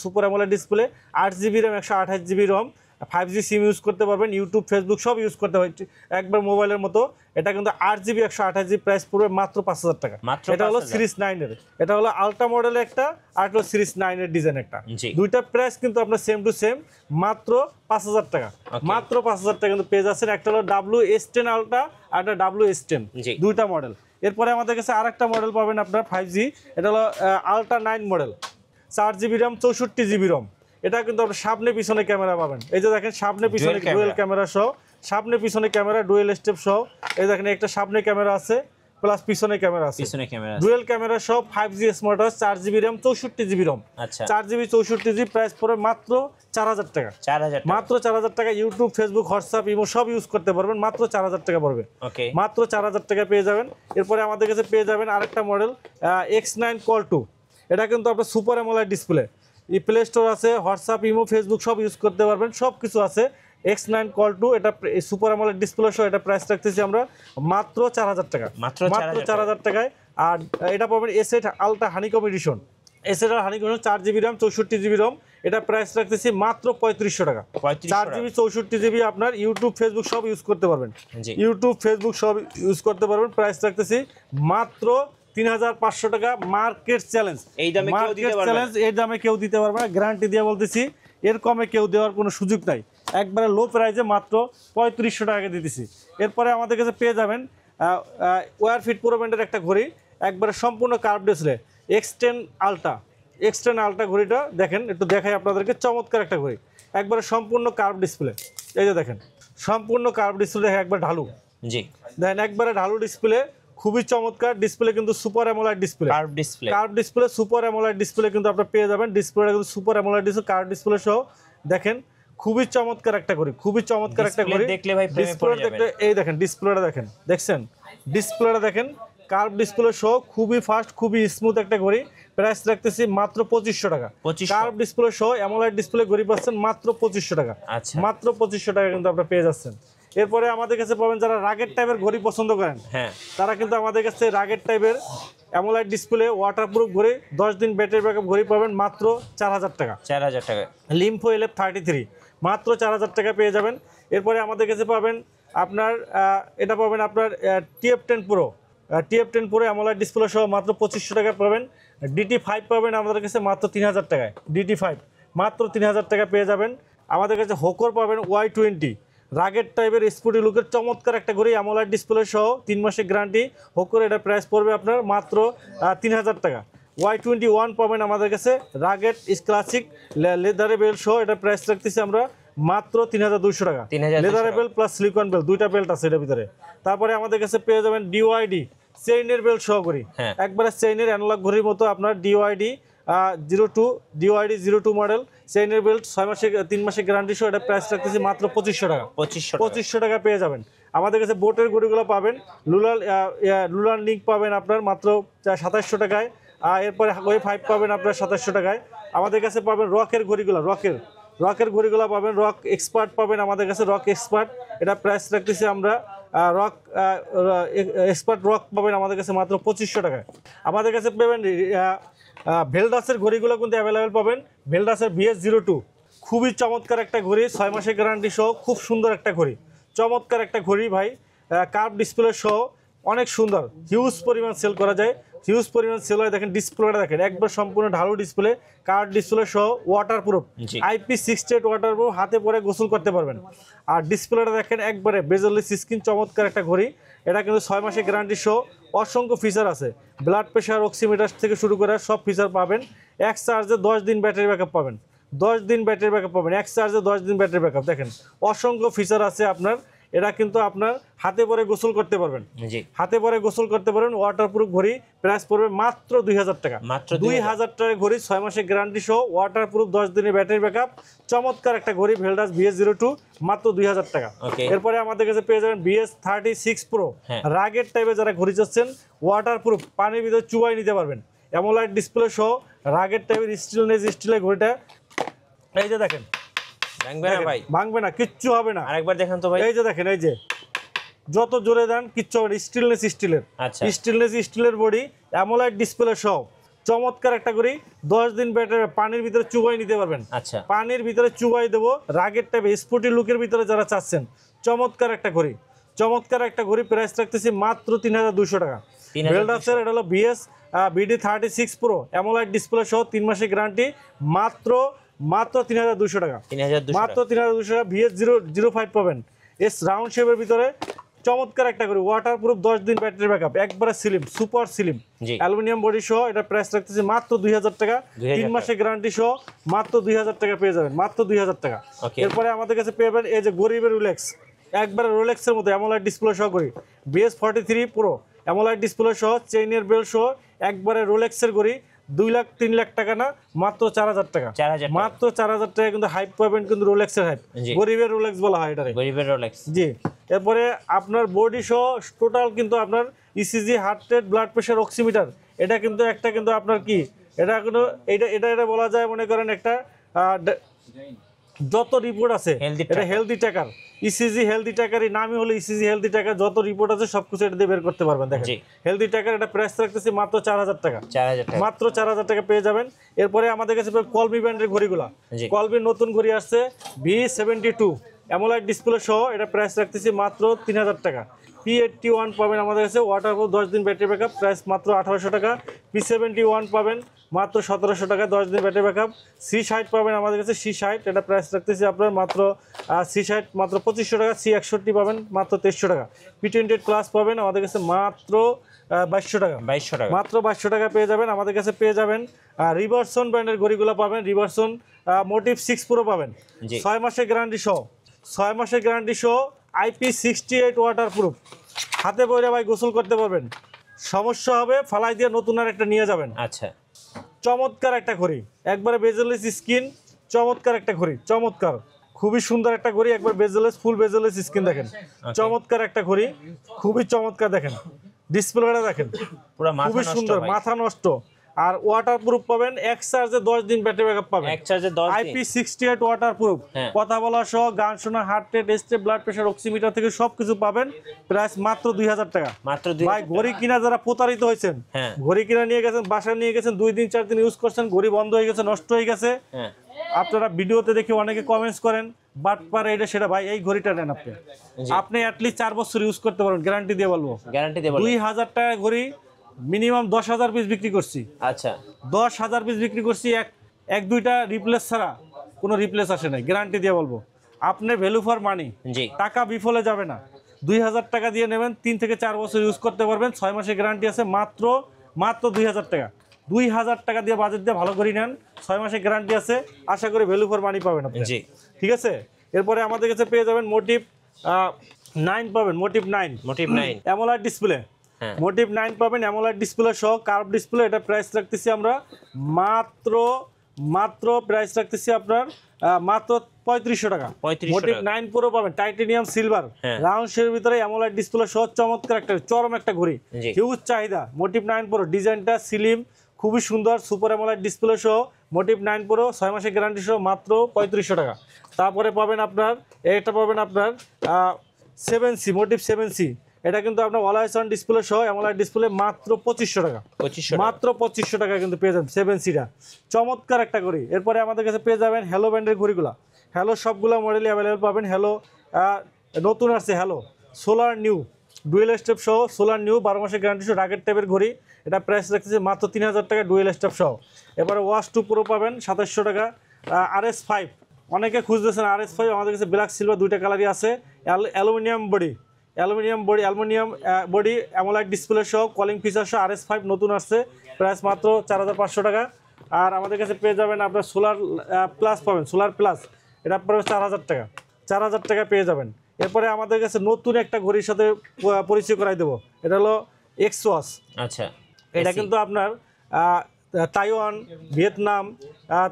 A: Super AMOLED display, 8GB RAM, 128GB রম, 5G সিম ইউজ করতে পারবেন, ইউটিউব, ফেসবুক সব ইউজ করতে পারবেন একবার মোবাইলের মতো। এটা কিন্তু 8GB 128GB, প্রাইস পড়বে মাত্র 5000 টাকা।
B: মাত্র
A: এটা হলো
B: 5,000
A: সিরিজ 9 এর, এটা হলো আলট্রা মডেলের একটা, আর হলো সিরিজ 9 এর ডিজাইন একটা।
B: জি।
A: দুইটা প্রাইস কিন্তু আপনার সেম টু সেম, মাত্র 5000 টাকা।
B: Okay.
A: মাত্র 5000 টাকা কিন্তু পেয়ে যাচ্ছেন। একটা হলো WS10 আলট্রা আর একটা WS10,
B: জি।
A: দুইটা মডেল। এরপরে আমাদের কাছে আরেকটা মডেল পাবেন আপনার 5G, এটা হলো ultra 9 model, 4GB RAM, 64GB ROM. এটা কিন্তু আপনার সামনে পিছনে ক্যামেরা পাবেন। এই যে দেখেন সামনে পিছনে ডুয়েল ক্যামেরা সহ, সামনে পিছনে ক্যামেরা ডুয়েল স্টেপ সহ। এই দেখেন একটা সামনে ক্যামেরা আছে, প্লাস পিছনে ক্যামেরা আছে,
B: পিছনে ক্যামেরা।
A: ডুয়েল ক্যামেরা সহ, 5G smart watch, 4GB RAM, 64GB রম।
B: আচ্ছা,
A: 4GB 64GB, প্রাইস পড়ে মাত্র 4000 টাকা।
B: 4,000 টাকা।
A: মাত্র 4000 টাকা। ইউটিউব, ফেসবুক, হোয়াটসঅ্যাপ, ইমো সব ইউজ করতে পারবেন, মাত্র 4000 টাকা পড়বে।
B: ওকে,
A: মাত্র 4000 টাকা পেয়ে যাবেন। এরপরে আমাদের কাছে পেয়ে যাবেন আরেকটা মডেল X9 Call 2। এটা কিন্তু আপনার super AMOLED display, play store আছে, হোয়াটসঅ্যাপ, ইমো, ফেসবুক সব ইউজ করতে পারবেন, সব কিছু আছে। X9 Call 2, এটা সুপার অ্যামোলেড ডিসপ্লে সহ, এটা প্রাইস রাখতেছি আমরা মাত্র 4000 টাকা।
B: মাত্র
A: 4000 টাকায়। আর এটা পাবেন S8 ultra honeycomb edition, S8 honeycomb, 4GB RAM, 64GB ROM. এটা প্রাইস রাখতেছি মাত্র 3500 টাকা। 4GB 64GB আপনার ইউটিউব, ফেসবুক সব ইউজ করতে পারবেন,
B: জি,
A: ইউটিউব, ফেসবুক সব ইউজ করতে পারবেন। প্রাইস রাখতেছি মাত্র 3500 টাকা। মার্কেট চ্যালেঞ্জ,
B: এই দামে কেউ দিতে পারবে না।
A: চ্যালেঞ্জ, এই দামে কেউ দিতে পারবে না, গ্যারান্টি দিয়ে বলতেছি। এর কমে কেউ দেওয়ার কোনো সুযোগ নাই, একবারে লো প্রাইসে মাত্র 3500 টাকা দিতেছি। এরপরে আমাদের কাছে পেয়ে যাবেন ওয়ার ফিট প্রো ব্র্যান্ডের একটা ঘড়ি, একবারে সম্পূর্ণ কার্ভ ডিসপ্লে, X10 আলট্রা ঘড়িটা দেখেন, একটু দেখাই আপনাদেরকে। চমৎকার একটা ঘড়ি, একবারে সম্পূর্ণ কার্ভ ডিসপ্লে। এই যে দেখেন সম্পূর্ণ কার্ভ ডিসপ্লে, দেখেন একবার ঢালু,
B: জি,
A: দেখেন একবারে ঢালু ডিসপ্লে, খুবই চমৎকার ডিসপ্লে। কিন্তু super AMOLED display,
B: curve display.
A: Curve display, super AMOLED display কিন্তু আপনারা পেয়ে যাবেন। ডিসপ্লেটা কিন্তু super AMOLED display, curve display সহ। দেখেন খুবই চমৎকার একটা ঘড়ি, খুবই চমৎকার একটা ঘড়ি।
B: দেখলে ভাই প্রেমে পড়ে যাবেন।
A: এই দেখেন ডিসপ্লেটা দেখেন, দেখছেন ডিসপ্লেটা দেখেন, কার্ভ ডিসপ্লে সহ, খুবই ফাস্ট, খুবই স্মুথ একটা ঘড়ি। প্রাইস রাখতেছি মাত্র 2500 টাকা।
B: 2500
A: কার্ভ ডিসপ্লে সহ অ্যামোলেড ডিসপ্লে ঘড়ি পাচ্ছেন মাত্র 2500 টাকা।
B: আচ্ছা,
A: মাত্র 2500 টাকা কিন্তু আপনারা পেয়ে যাচ্ছেন। এরপরে আমাদের কাছে পাবেন যারা রাগের টাইপের ঘড়ি পছন্দ করেন,
B: হ্যাঁ,
A: তারা কিন্তু আমাদের কাছে রাগের টাইপের অ্যামোলেড ডিসপ্লে, ওয়াটারপ্রুফ ঘড়ি, 10 দিন ব্যাটারি ব্যাকআপ ঘড়ি পাবেন মাত্র 4000 টাকা।
B: 4,000 টাকা।
A: লিম্ফো LF33 মাত্র 4000 টাকা পেয়ে যাবেন। এরপরে আমাদের কাছে পাবেন আপনার এটা পাবেন আপনার TF10 Pro অ্যামোলেড ডিসপ্লে সহ মাত্র 2500 টাকা পাবেন। DT5 পাবেন আমাদের কাছে মাত্র 3000 টাকায়। DT5 মাত্র 3000 টাকা পেয়ে যাবেন। আমাদের কাছে হোকর পাবেন Y20 রাগের টাইপের স্পোর্টি লুকের চমৎকার একটা ঘড়ি, অ্যামোলেড ডিসপ্লে সহ, 3 মাসের গ্যারান্টি। হোকর, এটা প্রাইস পড়বে আপনার মাত্র 3000 টাকা। Y21 পাবেন আমাদের কাছে, রাগেট ক্লাসিক লেদারে বেল্ট সহ। এটা প্রাইস রাখতেছি আমরা মাত্র 3200 টাকা।
B: 3200
A: লেদারে বেল্ট প্লাস সিলিকন বেল্ট, দুইটা বেল্ট আছে এটার ভিতরে। তারপরে আমাদের কাছে পেয়ে যাবেন ডিওআইডি চেইনের বেল্ট সহ ঘড়ি, একবারে চেইনের অ্যানালগ ঘড়ির মতো আপনার ডিওআইডি 02 ডিওআইডি 02 মডেল চেইনের বেল্ট, 6 মাসে 3 মাসের গ্যারান্টি সহ। এটা প্রাইস রাখতেছি মাত্র 2500 টাকা। 2500 টাকা পেয়ে যাবেন। আমাদের কাছে বোটের ঘড়িগুলো পাবেন, লুলার লিঙ্ক পাবেন আপনার মাত্র 2700 টাকায়। এরপরে ওই 5 পাবেন আপনার 2700 টাকায়। আমাদের কাছে পাবেন রকের ঘড়িগুলো, রকের ঘড়িগুলো পাবেন, রক এক্সপার্ট পাবেন আমাদের কাছে, রক এক্সপার্ট। এটা প্রাইস রাখতেছি আমরা রক এক্সপার্ট রক পাবেন আমাদের কাছে মাত্র 2500 টাকায়। আমাদের কাছে পাবেন ভেলডাসের ঘড়িগুলো কিন্তু অ্যাভেলেবেল পাবেন। ভেলডাসের VS02 খুবই চমৎকার একটা ঘড়ি, 6 মাসের গ্যারান্টি সহ, খুব সুন্দর একটা ঘড়ি, চমৎকার একটা ঘড়ি ভাই। কার্ভ ডিসপ্লে সহ, অনেক সুন্দর, হিউজ পরিমাণ সেল করা যায়, হিউজ পরিমাণ সেল হয়। দেখেন ডিসপ্লেটা দেখেন, একবার সম্পূর্ণ ঢালু ডিসপ্লে, কার্ভ ডিসপ্লে সহ, ওয়াটারপ্রুফ, IP68 ওয়াটারপ্রুফ, হাতে পরে গোসল করতে পারবেন। আর ডিসপ্লেটা দেখেন একবারে বেজেললেস স্ক্রিন, চমৎকার একটা ঘড়ি। এটা কিন্তু 6 মাসের গ্যারান্টি সহ, অসংখ্য ফিচার আছে, ব্লাড প্রেশার, অক্সিমিটার থেকে শুরু করে সব ফিচার পাবেন। এক চার্জে 10 দিন ব্যাটারি ব্যাকআপ পাবেন, 10 দিন ব্যাটারি ব্যাকআপ পাবেন, এক চার্জে 10 দিন ব্যাটারি ব্যাকআপ। দেখেন অসংখ্য ফিচার আছে আপনার। এটা কিন্তু আপনার হাতে পরে গোসল করতে পারবেন, হাতে পরে গোসল করতে পারবেন। ওয়াটারপ্রুফ ঘড়ি, প্রাইস পড়বে মাত্র 2000 টাকা। 2000 টাকার ঘড়ি, 6 মাসের গ্যারান্টি সহ, ওয়াটারপ্রুফ, 10 দিনের ব্যাটারি ব্যাকআপ, চমৎকার একটা ঘড়ি। ভেলডাস VS02 মাত্র 2000 টাকা। এরপরে আমাদের কাছে পেয়ে যাবেন BS36 Pro, রাগের টাইপের যারা ঘড়ি চাচ্ছেন, ওয়াটারপ্রুফ, পানির ভিতরে চুবাই নিতে পারবেন, অ্যামোলাইড ডিসপ্লে সহ, রাগের টাইপের স্টিলের ঘড়িটা। এই যে দেখেন, ভাঙবে না, কিচ্ছু হবে না।
B: আরেকবার দেখেন তো ভাই,
A: এই যে দেখেন, এই যে যত জোরে দেন কিচ্ছু হবে না, স্টিলের বডি, অ্যামোলাইড ডিসপ্লে সহ, চমৎকার একটা ঘড়ি। 10 দিন ব্যাটারি, পানির ভিতরে চুবাই নিতে পারবেন। পানির ভিতরে চুবাই দেবো, রাগের টাইপে স্পোর্টি লুকের ভিতরে যারা চাচ্ছেন, চমৎকার একটা ঘড়ি, চমৎকার একটা ঘড়ি। প্রাইস রাখতেছি মাত্র 3200 টাকা। ভেলডাসের এটা হলো BD36 Pro, অ্যামোলাইড ডিসপ্লে সহ, 3 মাসের গ্যারান্টি, মাত্র 3200 টাকা, মাত্র 3200 টাকা। VS005 পাবেন, রাউন্ড শেপের ভিতরে, চমৎকার একটা করে, ওয়াটারপ্রুফ, 10 দিন ব্যাটারি ব্যাকআপ, একবারে slim, super slim, aluminium body সহ। এটা প্রাইস রাখতেছি মাত্র 2000 টাকা, 3 মাসের গ্যারান্টি সহ, মাত্র 2000 টাকা পেয়ে যাবেন, মাত্র 2000 টাকা। এরপরে আমাদের কাছে পেয়ে যাবেন এই যে গরিবের রোলেক্স, একবারে রোলেক্সের মতো অ্যামোলাইড ডিসপ্লে সহ ঘড়ি, BS43 Pro, অ্যামোলাইড ডিসপ্লে সহ, চেইনের বেল্ট সহ, একবারে রোলেক্সের ঘড়ি। 2 লাখ 3 লাখ টাকা না, মাত্র 4000 টাকা, মাত্র 4000 টাকা। কিন্তু হাইপ পাবেন, কিন্তু রোলেক্সের হাইপ, গরিবের রোলেক্স বলা হয় এটারে, গরিবের রোলেক্স। জি, এরপরে আপনার বডি সহ টোটাল কিন্তু আপনার ECG, heart rate, blood pressure, oximeter, এটা কিন্তু একটা কিন্তু আপনার কি, এটা কিন্তু এটা বলা যায়, মনে করেন একটা যত রিপোর্ট আছে, এটা হেলদি ট্র্যাকার, ECG হেলদি ট্র্যাকারই নামই হলো ECG হেলদি ট্র্যাকার। যত রিপোর্ট আছে সবকিছু এটা দিয়ে বের করতে পারবেন। দেখেন হেলদি ট্র্যাকার, এটা প্রাইস রাখতেছি মাত্র 4000 টাকা, মাত্র 4000 টাকা পেয়ে যাবেন। এরপরে আমাদের কাছে কলমি ব্র্যান্ডের ঘড়িগুলা, কলমির নতুন ঘড়ি আসছে V72, অ্যামোলাইড ডিসপ্লে সহ, এটা প্রাইস রাখতেছি মাত্র 3000 টাকা। P81 পাবেন আমাদের কাছে, ওয়াটারপ্রুফ, 10 দিন ব্যাটারি ব্যাকআপ, প্রাইস মাত্র 1800 টাকা। P71 পাবেন মাত্র 1700 টাকা, 10 দিন ব্যাটারি ব্যাকআপ। C60 পাবেন আমাদের কাছে, C60, এটা প্রাইস রাখতেছি আপনার মাত্র C60 মাত্র 2500 টাকা। C61 পাবেন মাত্র 2300 টাকা। P28 প্লাস পাবেন আমাদের কাছে মাত্র 2200 টাকা, মাত্র 2200 টাকা পেয়ে যাবেন। আমাদের কাছে পেয়ে যাবেন রিভারসন ব্র্যান্ডের ঘড়িগুলো পাবেন, রিভারসন মোটিভ 6 Pro পাবেন, 6 মাসের গ্যারান্টি সহ, 6 মাসের গ্যারান্টি সহ, IP68 ওয়াটারপ্রুফ, হাতে পরে ভাই গোসল করতে পারবেন, সমস্যা হবে ফালাই দিয়ে নতুন আর একটা নিয়ে যাবেন। আচ্ছা, চমৎকার একটা ঘড়ি, একবারে বেজেলেস স্ক্রিন, চমৎকার একটা ঘড়ি, চমৎকার, খুবই সুন্দর একটা ঘড়ি, একবার বেজেলেস, ফুল বেজেলেস স্ক্রিন দেখেন, চমৎকার একটা ঘড়ি, খুবই চমৎকার। দেখেন ডিসপ্লেটা দেখেন, খুবই সুন্দর, মাথা নষ্ট। আর ওয়াটারপ্রুফ পাবেন, এক চার্জে 10 দিন ব্যাটারি ব্যাকআপ পাবেন, IP68 ওয়াটারপ্রুফ, কথা বলা সহ, গান শোনা, heart rate, step, blood pressure, oximeter থেকে সবকিছু পাবেন। প্রাইস মাত্র 2000 টাকা। ভাই ঘড়ি কিনা যারা প্রতারিত হয়েছেন, ঘড়ি কিনা নিয়ে গেছেন, বাসায় নিয়ে গেছেন, 2 দিন 4 দিন ইউজ করছেন, ঘড়ি বন্ধ হয়ে গেছে, নষ্ট হয়ে গেছে, আপনারা ভিডিওতে দেখে অনেকে কমেন্টস করেন, বাট পারে এটা সেটা, ভাই এই ঘড়িটা নেন, আপনি অ্যাটলিস্ট 4 বছর ইউজ করতে পারবেন, গ্যারান্টি দিয়ে বলবো, 2000 টাকা ঘড়ি মিনিমাম 10,000 পিস বিক্রি করছি। আচ্ছা, 10,000 পিস বিক্রি করছি, এক দুইটা রিপ্লেস ছাড়া, কোনো রিপ্লেস আসে নাই, গ্যারান্টি দিয়ে বলবো। আপনি ভ্যালু ফর মানি, টাকা বিফলে যাবে না। 2000 টাকা দিয়ে নেবেন, 3 থেকে 4 বছর ইউজ করতে পারবেন, 6 মাসের গ্যারান্টি আছে, মাত্র 2000 টাকা, 2000 টাকা দিয়ে বাজেট দিয়ে ভালো করে নেন, 6 মাসের গ্যারান্টি আছে, আশা করি ভ্যালু ফর মানি পাবেন আপনি।
B: জি,
A: ঠিক আছে, এরপরে আমাদের কাছে পেয়ে যাবেন মোটিভ 9 পাবেন, মোটিভ 9 অ্যামোলেড ডিসপ্লে।
B: হ্যাঁ।
A: মোটিভ 9 পাবেন অ্যামোলেড ডিসপ্লে সহ, কার্ভ ডিসপ্লে। এটা প্রাইস রাখতেছি আমরা মাত্র প্রাইস রাখতেছি আপনার মাত্র 3500 টাকা।
B: 3500
A: মোটিভ
B: টাকা।
A: 9 প্রো পাবেন টাইটেনিয়াম সিলভার
B: হ্যাঁ।
A: রাউন্ড শেপের ভিতরে অ্যামোলেড ডিসপ্লে সহ, চমৎকার একটা চরম একটা ঘড়ি,
B: জি।
A: হিউজ চাহিদা। মোটিভ 9 প্রো ডিজাইনটা স্লিম, খুবই সুন্দর, সুপার অ্যামোলেড ডিসপ্লে সহ মোটিভ 9 প্রো 6 মাসের গ্যারান্টি সহ মাত্র 3500 টাকা। তারপরে পাবেন আপনার এটা পাবেন আপনার 7C, মোটিভ 7C। এটা কিন্তু আপনার অলওয়েজ অন ডিসপ্লে সহ অ্যামোলেড ডিসপ্লে মাত্র 2500 টাকা।
B: 2500
A: মাত্র 2500 টাকা কিন্তু পেয়ে যাবেন 7Cটা, চমৎকার একটা ঘড়ি। এরপরে আমাদের কাছে পেয়ে যাবেন হ্যালো ব্র্যান্ডের ঘড়িগুলো। হ্যালো সবগুলো মডেলই অ্যাভেলেবেল পাবেন। হ্যালো নতুন আসছে hello solar new dual step সহ, সোলার নিউ 12 মাসের গ্যারান্টি সহ রাগের টাইপের ঘড়ি। এটা প্রাইস রাখতেছে মাত্র 3000 টাকা ডুয়েল স্টেপ সহ। এবারে ওয়াচ 2 প্রো পাবেন 2700 টাকা। RS5 অনেকে খুঁজতেছেন, RS5 আমাদের কাছে ব্ল্যাক সিলভার দুইটা কালারই আছে। অ্যালুমিনিয়াম বডি অ্যামোলেড ডিসপ্লে সহ, কলিং ফিচার সহ RS5 নতুন আসছে, প্রাইস মাত্র 4500 টাকা। আর আমাদের কাছে পেয়ে যাবেন আপনার সোলার প্লাস পাবেন, সোলার প্লাস এটা পড়বে 4000 টাকা, 4000 টাকা পেয়ে যাবেন। এরপরে আমাদের কাছে নতুন একটা ঘড়ির সাথে পরিচয় করাই দেবো, এটা হলো এক্স ওয়াচ।
B: আচ্ছা,
A: এটা কিন্তু আপনার তাইওয়ান, ভিয়েতনাম,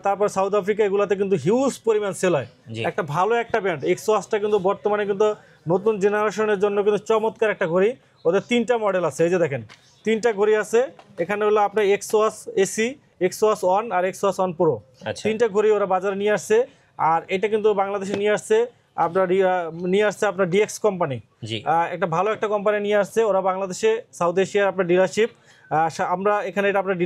A: তারপর সাউথ আফ্রিকা এগুলোতে কিন্তু হিউজ পরিমাণ সেল হয়।
B: জি।
A: একটা ভালো একটা ব্র্যান্ড এক্স ওয়াচটা কিন্তু বর্তমানে কিন্তু নতুন জেনারেশনের জন্য কিন্তু চমৎকার একটা ঘড়ি। ওদের 3টা মডেল আছে, এই যে দেখেন 3টা ঘড়ি আছে এখানে। হলো আপনার X watch AC, X watch on আর এক্স ওয়াচ অন প্রো,
B: আচ্ছা।
A: 3টা ঘড়ি ওরা বাজারে নিয়ে আসছে। আর এটা কিন্তু বাংলাদেশে নিয়ে আসছে আপনার ডিএক্স কোম্পানি।
B: জি।
A: একটা ভালো একটা কোম্পানি নিয়ে আসছে ওরা বাংলাদেশে, সাউথ এশিয়ার আপনার ডিলারশিপ। আমরা এখানে এটা আপনার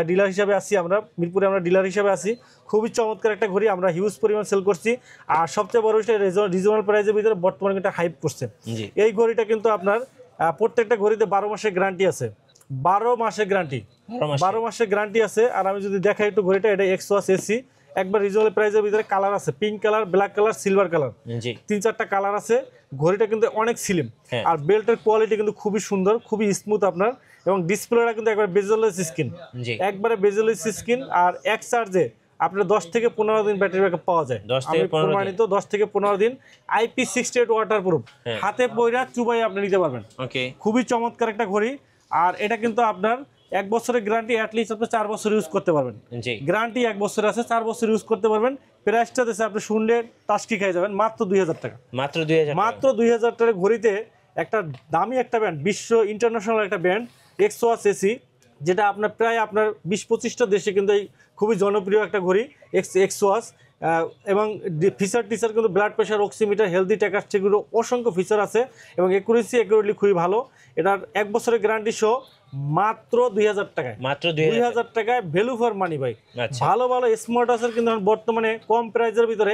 A: ডিলার হিসাবে আসি, আমরা মিরপুরে আমরা ডিলার হিসাবে আসি। খুবই চমৎকার একটা ঘড়ি, আমরা হিউজ পরিমাণ সেল করছি। আর সবচেয়ে বড় বিষয় রিজনেবল প্রাইসের ভিতরে বর্তমানে কিন্তু হাইপ করছে।
B: জি।
A: এই ঘড়িটা কিন্তু আপনার প্রত্যেকটা ঘড়িতে 12 মাসের গ্যারান্টি আছে, 12 মাসের গ্যারান্টি, 12 মাসের গ্যারান্টি আছে। আর আমি যদি দেখাই একটু ঘড়িটা, এটা এক্স ওয়াচ এসি, একবার রিজনেবল প্রাইসের ভিতরে কালার আছে, pink colour, black colour, silver colour,
B: জি।
A: 3-4টা কালার আছে। ঘড়িটা কিন্তু অনেক স্লিম।
B: হ্যাঁ।
A: আর বেল্টের কোয়ালিটি কিন্তু খুবই সুন্দর, খুবই স্মুথ আপনার। এবং ডিসপ্লেটা কিন্তু একবার বেজেলেস স্ক্রিন,
B: জি।
A: একবারে বেজেলেস স্ক্রিন। আর এক চার্জে আপনার 10 থেকে 15 দিন ব্যাটারি ব্যাকআপ পাওয়া যায়।
B: 10 থেকে 15 দিন।
A: প্রমাণিত 10 থেকে 15 দিন। IP68 ওয়াটারপ্রুফ,
B: হ্যাঁ।
A: হাতে পয়রা চুবাই আপনি নিতে পারবেন।
B: ওকে।
A: খুবই চমৎকার একটা ঘড়ি। আর এটা কিন্তু আপনার 1 বছরের গ্যারান্টি, অ্যাটলিস্ট আপনি 4 বছর ইউজ করতে পারবেন।
B: জি।
A: গ্যারান্টি 1 বছর আছে, 4 বছর ইউজ করতে পারবেন। প্রাইসটা দিচ্ছে আপনি শুনলে টাস্কি খেয়ে যাবেন, মাত্র 2000 টাকা।
B: মাত্র 2000
A: মাত্র 2000 টাকার ঘড়িতে একটা দামি একটা ব্র্যান্ড, বিশ্ব ইন্টারন্যাশনাল একটা ব্র্যান্ড এক্স ওয়াচ এসি, যেটা আপনার প্রায় আপনার 20-25টা দেশে কিন্তু এই খুবই জনপ্রিয় একটা ঘড়ি এক্স ওয়াচ। এবং ফিচার কিন্তু blood pressure, oximeter, healthy tracker, সেগুলো অসংখ্য ফিচার আছে। এবং অ্যাকুরেটলি খুবই ভালো। এটার 1 বছরের গ্যারান্টি সহ মাত্র 2000 টাকায়,
B: মাত্র 2000
A: 2000 টাকায় ভ্যালু ফর মানি ভাই।
B: আচ্ছা।
A: ভালো ভালো স্মার্ট ওয়াচের কিন্তু এখন বর্তমানে কম প্রাইসের ভিতরে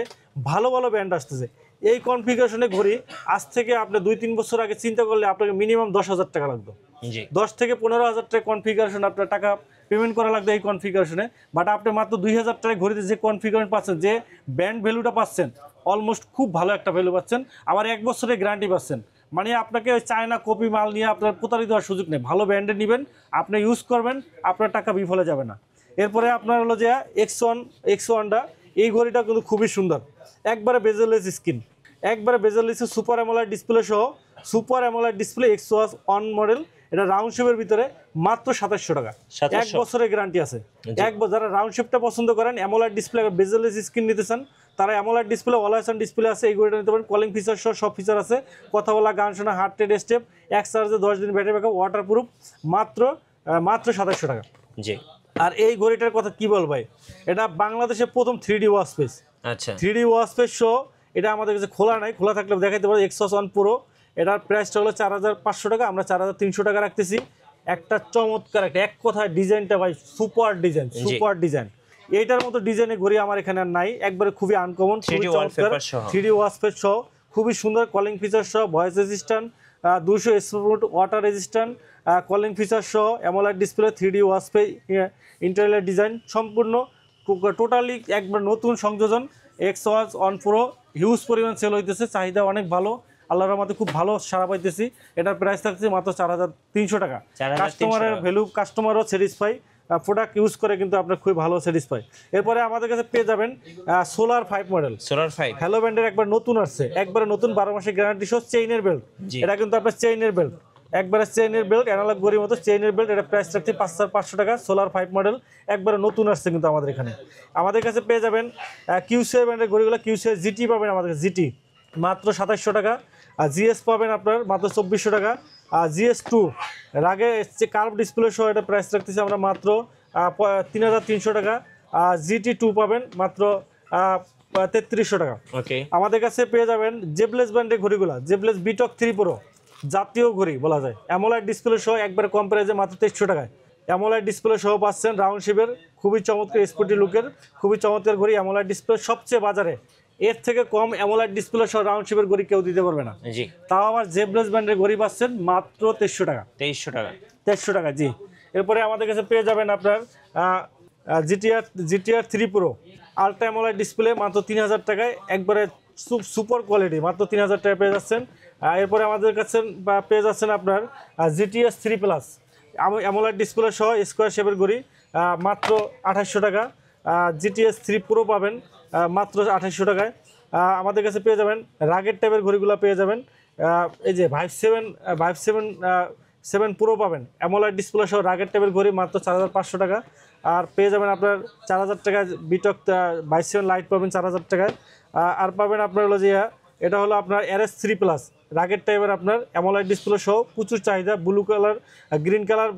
A: ভালো ভালো ব্র্যান্ড আসতেছে। এই কনফিগারেশনে ঘড়ি আজ থেকে আপনি 2-3 বছর আগে চিন্তা করলে আপনাকে মিনিমাম 10,000 টাকা লাগতো।
B: জি।
A: 10 থেকে 15,000 টাকা কনফিগারেশন আপনার টাকা পেমেন্ট করা লাগবে এই কনফিগারেশনে। বাট আপনি মাত্র 2000 টাকায় ঘড়িতে যে কনফিগারেশন পাচ্ছেন, যে ব্র্যান্ড ভ্যালুটা পাচ্ছেন, অলমোস্ট খুব ভালো একটা ভ্যালু পাচ্ছেন। আবার 1 বছরের গ্যারান্টি পাচ্ছেন। মানে আপনাকে ওই চায়না কপি মাল নিয়ে আপনার প্রতারিত হওয়ার সুযোগ নেই। ভালো ব্র্যান্ডের নেবেন, আপনি ইউজ করবেন, আপনার টাকা বিফলে যাবে না। এরপরে আপনার হলো যে এক্স ওয়ানটা, এই ঘড়িটা কিন্তু খুবই সুন্দর, একবারে বেজেলেস স্ক্রিন, একবারে বেজেলেস সুপার অ্যামোলেড ডিসপ্লে সহ, super AMOLED display x watch on model. এটা রাউন্ড শেপের ভিতরে মাত্র 2700 টাকা।
B: 2700
A: 1 বছরের গ্যারান্টি আছে। যারা রাউন্ড শেপটা পছন্দ করেন, অ্যামোলেড ডিসপ্লে, বেজেলেস স্ক্রিন নিতে চান, তারা AMOLED display, always on display আছে, এই ঘড়িটা নিতে পারেন। কলিং ফিচার সহ সব ফিচার আছে, কথা বলা, গান শোনা, হার্ট রেট স্টেপ, এক চার্জে 10 দিন ব্যাটারি ব্যাকআপ, ওয়াটারপ্রুফ, মাত্র 2700 টাকা।
B: জি।
A: আর এই ঘড়িটার কথা কি বল ভাই, এটা বাংলাদেশের প্রথম 3D ওয়াচ পেস।
B: আচ্ছা।
A: 3D ওয়াচ পেস সহ এটা আমাদের কাছে খোলা নাই, খোলা থাকলে দেখাইতে পারো। এক্স ওয়াচ অন প্রো, এটার প্রাইসটা হলো 4500 টাকা, আমরা 4300 টাকা রাখতেছি। একটা চমৎকার একটা, এক কথায় ডিজাইনটা ভাই সুপার ডিজাইন, সুপার ডিজাইন। এইটার মতো ডিজাইনের ঘড়ি আমার এখানে আর নাই, একবারে খুবই আনকমন, খুবই চমৎকার। 3D ওয়াচপেস সহ খুবই সুন্দর, কলিং ফিচার সহ, voice resistant, 200 smooth, water resistant, calling feature সহ, AMOLED display, 3D watch face, interior design সম্পূর্ণ, টোটালি একবার নতুন সংযোজন। X watch on pro huge পরিমাণ সেল হইতেছে, চাহিদা অনেক ভালো, আল্লাহর রহমতে খুব ভালো সাড়া পাইতেছি। এটার প্রাইস থাকছে মাত্র 4300 টাকা। কাস্টমারের ভ্যালু, কাস্টমারও স্যাটিসফাই, প্রোডাক্ট ইউজ করে কিন্তু আপনার খুবই ভালো স্যাটিসফাই। এরপরে আমাদের কাছে পেয়ে যাবেন সোলার 5 মডেল।
B: সোলার 5
A: হ্যালো ব্র্যান্ডের একবার নতুন আসছে, একবারে নতুন 12 মাসের গ্যারান্টি সহ চেইনের বেল্ট।
B: জি।
A: এটা কিন্তু আপনার চেইনের বেল্ট, একবারে চেইনের বেল্ট, অ্যানালগ ঘড়ির মতো চেইনের বেল্ট। এটা প্রাইস রাখছি 5500 টাকা। সোলার 5 মডেল একবারে নতুন আসছে কিন্তু আমাদের এখানে। আমাদের কাছে পেয়ে যাবেন কিউসিআর ব্র্যান্ডের ঘড়িগুলো, কিউসিআর জিটি পাবেন আমাদের কাছে, জিটি মাত্র 2700 টাকা। আর জিএস পাবেন আপনার মাত্র 2400 টাকা। আর জিএস2 আগে যে কার্ভ ডিসপ্লে সহ এটা প্রাইস রাখতেছি আমরা মাত্র 3300 টাকা। আর জিটি2 পাবেন মাত্র 3300 টাকা।
B: ওকে।
A: আমাদের কাছে পেয়ে যাবেন জেবলেস ব্র্যান্ডের ঘড়িগুলো, জেবলেস বিটক 3 প্রো জাতীয় ঘড়ি বলা যায়, অ্যামোলাইড ডিসপ্লে সহ একবারে কম প্রাইসে মাত্র 2300 টাকায়। অ্যামোলাইড ডিসপ্লে সহ পাচ্ছেন রাউন্ড শেপের খুবই চমৎকার স্পোর্টি লুকের খুবই চমৎকার ঘড়ি। অ্যামোলাইড ডিসপ্লে সবচেয়ে বাজারে এর থেকে কম অ্যামোলাইড ডিসপ্লে সহ রাউন্ড শেপের ঘড়ি কেউ দিতে পারবে না।
B: জি।
A: তাও আবার জেবলেস ব্র্যান্ডের ঘড়ি পাচ্ছেন মাত্র 2300 টাকা।
B: 2300 টাকা।
A: 2300 টাকা, জি। এরপরে আমাদের কাছে পেয়ে যাবেন আপনার জিটিআর 3 প্রো আলট্রা অ্যামোলাইড ডিসপ্লে মাত্র 3000 টাকায়, একবারে সুপার কোয়ালিটি, মাত্র 3000 টাকায় পেয়ে যাচ্ছেন। এরপরে আমাদের কাছে পেয়ে যাচ্ছেন আপনার জিটিএস 3 প্লাস অ্যামোলাইড ডিসপ্লে সহ স্কোয়ার শেপের ঘড়ি মাত্র 2800 টাকা। জিটিএস 3 প্রো পাবেন মাত্র 2800 টাকায়। আমাদের কাছে পেয়ে যাবেন রাগের টাইপের ঘড়িগুলো পেয়ে যাবেন, এই যে ভাইভ 7 প্রো পাবেন অ্যামোলাইড ডিসপ্লে সহ রাগের টাইপের ঘড়ি মাত্র 4500 টাকা। আর পেয়ে যাবেন আপনার 4000 টাকায় বিটক 27 লাইট পাবেন 4000 টাকায়। আর পাবেন আপনার হলো যে এটা হলো আপনার RS 3 প্লাস রাগের টাইপের আপনার অ্যামোলাইড ডিসপ্লে সহ প্রচুর চাহিদা, blue colour, green colour,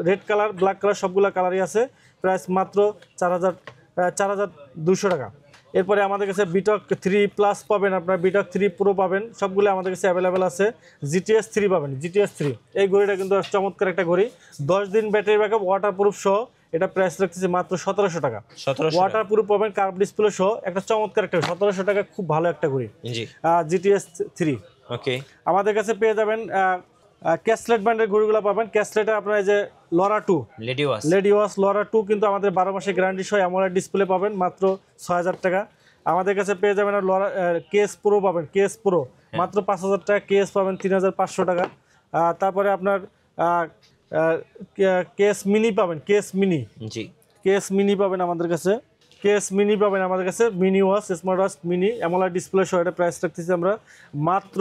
A: red colour, black colour সবগুলো কালারই আছে। প্রাইস মাত্র 4200 টাকা। এরপরে আমাদের কাছে বিটক 3 প্লাস পাবেন, আপনার বিটক 3 প্রো পাবেন, সবগুলো আমাদের কাছে অ্যাভেলেবেল আছে। জিটিএস 3 পাবেন, জিটিএস 3 এই ঘড়িটা কিন্তু চমৎকার একটা ঘড়ি, 10 দিন ব্যাটারি ব্যাকআপ, ওয়াটারপ্রুফ সহ। এটা প্রাইস রাখতেছি মাত্র 1700 টাকা।
B: 1700
A: ওয়াটারপ্রুফ পাবেন, কার্ভ ডিসপ্লে সহ, একটা চমৎকার একটা 1700 টাকা, খুব ভালো একটা ঘড়ি।
B: জি।
A: জিটিএস 3।
B: ওকে।
A: আমাদের কাছে পেয়ে যাবেন ক্যাসলেট ব্র্যান্ডের ঘড়িগুলো পাবেন। ক্যাসলেটে আপনার এই যে লরা 2 লেডি ওয়াচ লরা 2 কিন্তু আমাদের 12 মাসের গ্যারান্টি সহ অ্যামোলেড ডিসপ্লে পাবেন মাত্র 6000 টাকা। আমাদের কাছে পেয়ে যাবেন লরা কেএস প্রো পাবেন, কেএস প্রো মাত্র 5000 টাকা। কেএস পাবেন 3500 টাকা। তারপরে আপনার কেএস মিনি পাবেন, কেএস মিনি,
B: জি,
A: কেএস মিনি পাবেন আমাদের কাছে, কেএস মিনি পাবেন আমাদের কাছে, mini watch, smart watch mini AMOLED display সহ। এটা প্রাইস রাখতেছি আমরা মাত্র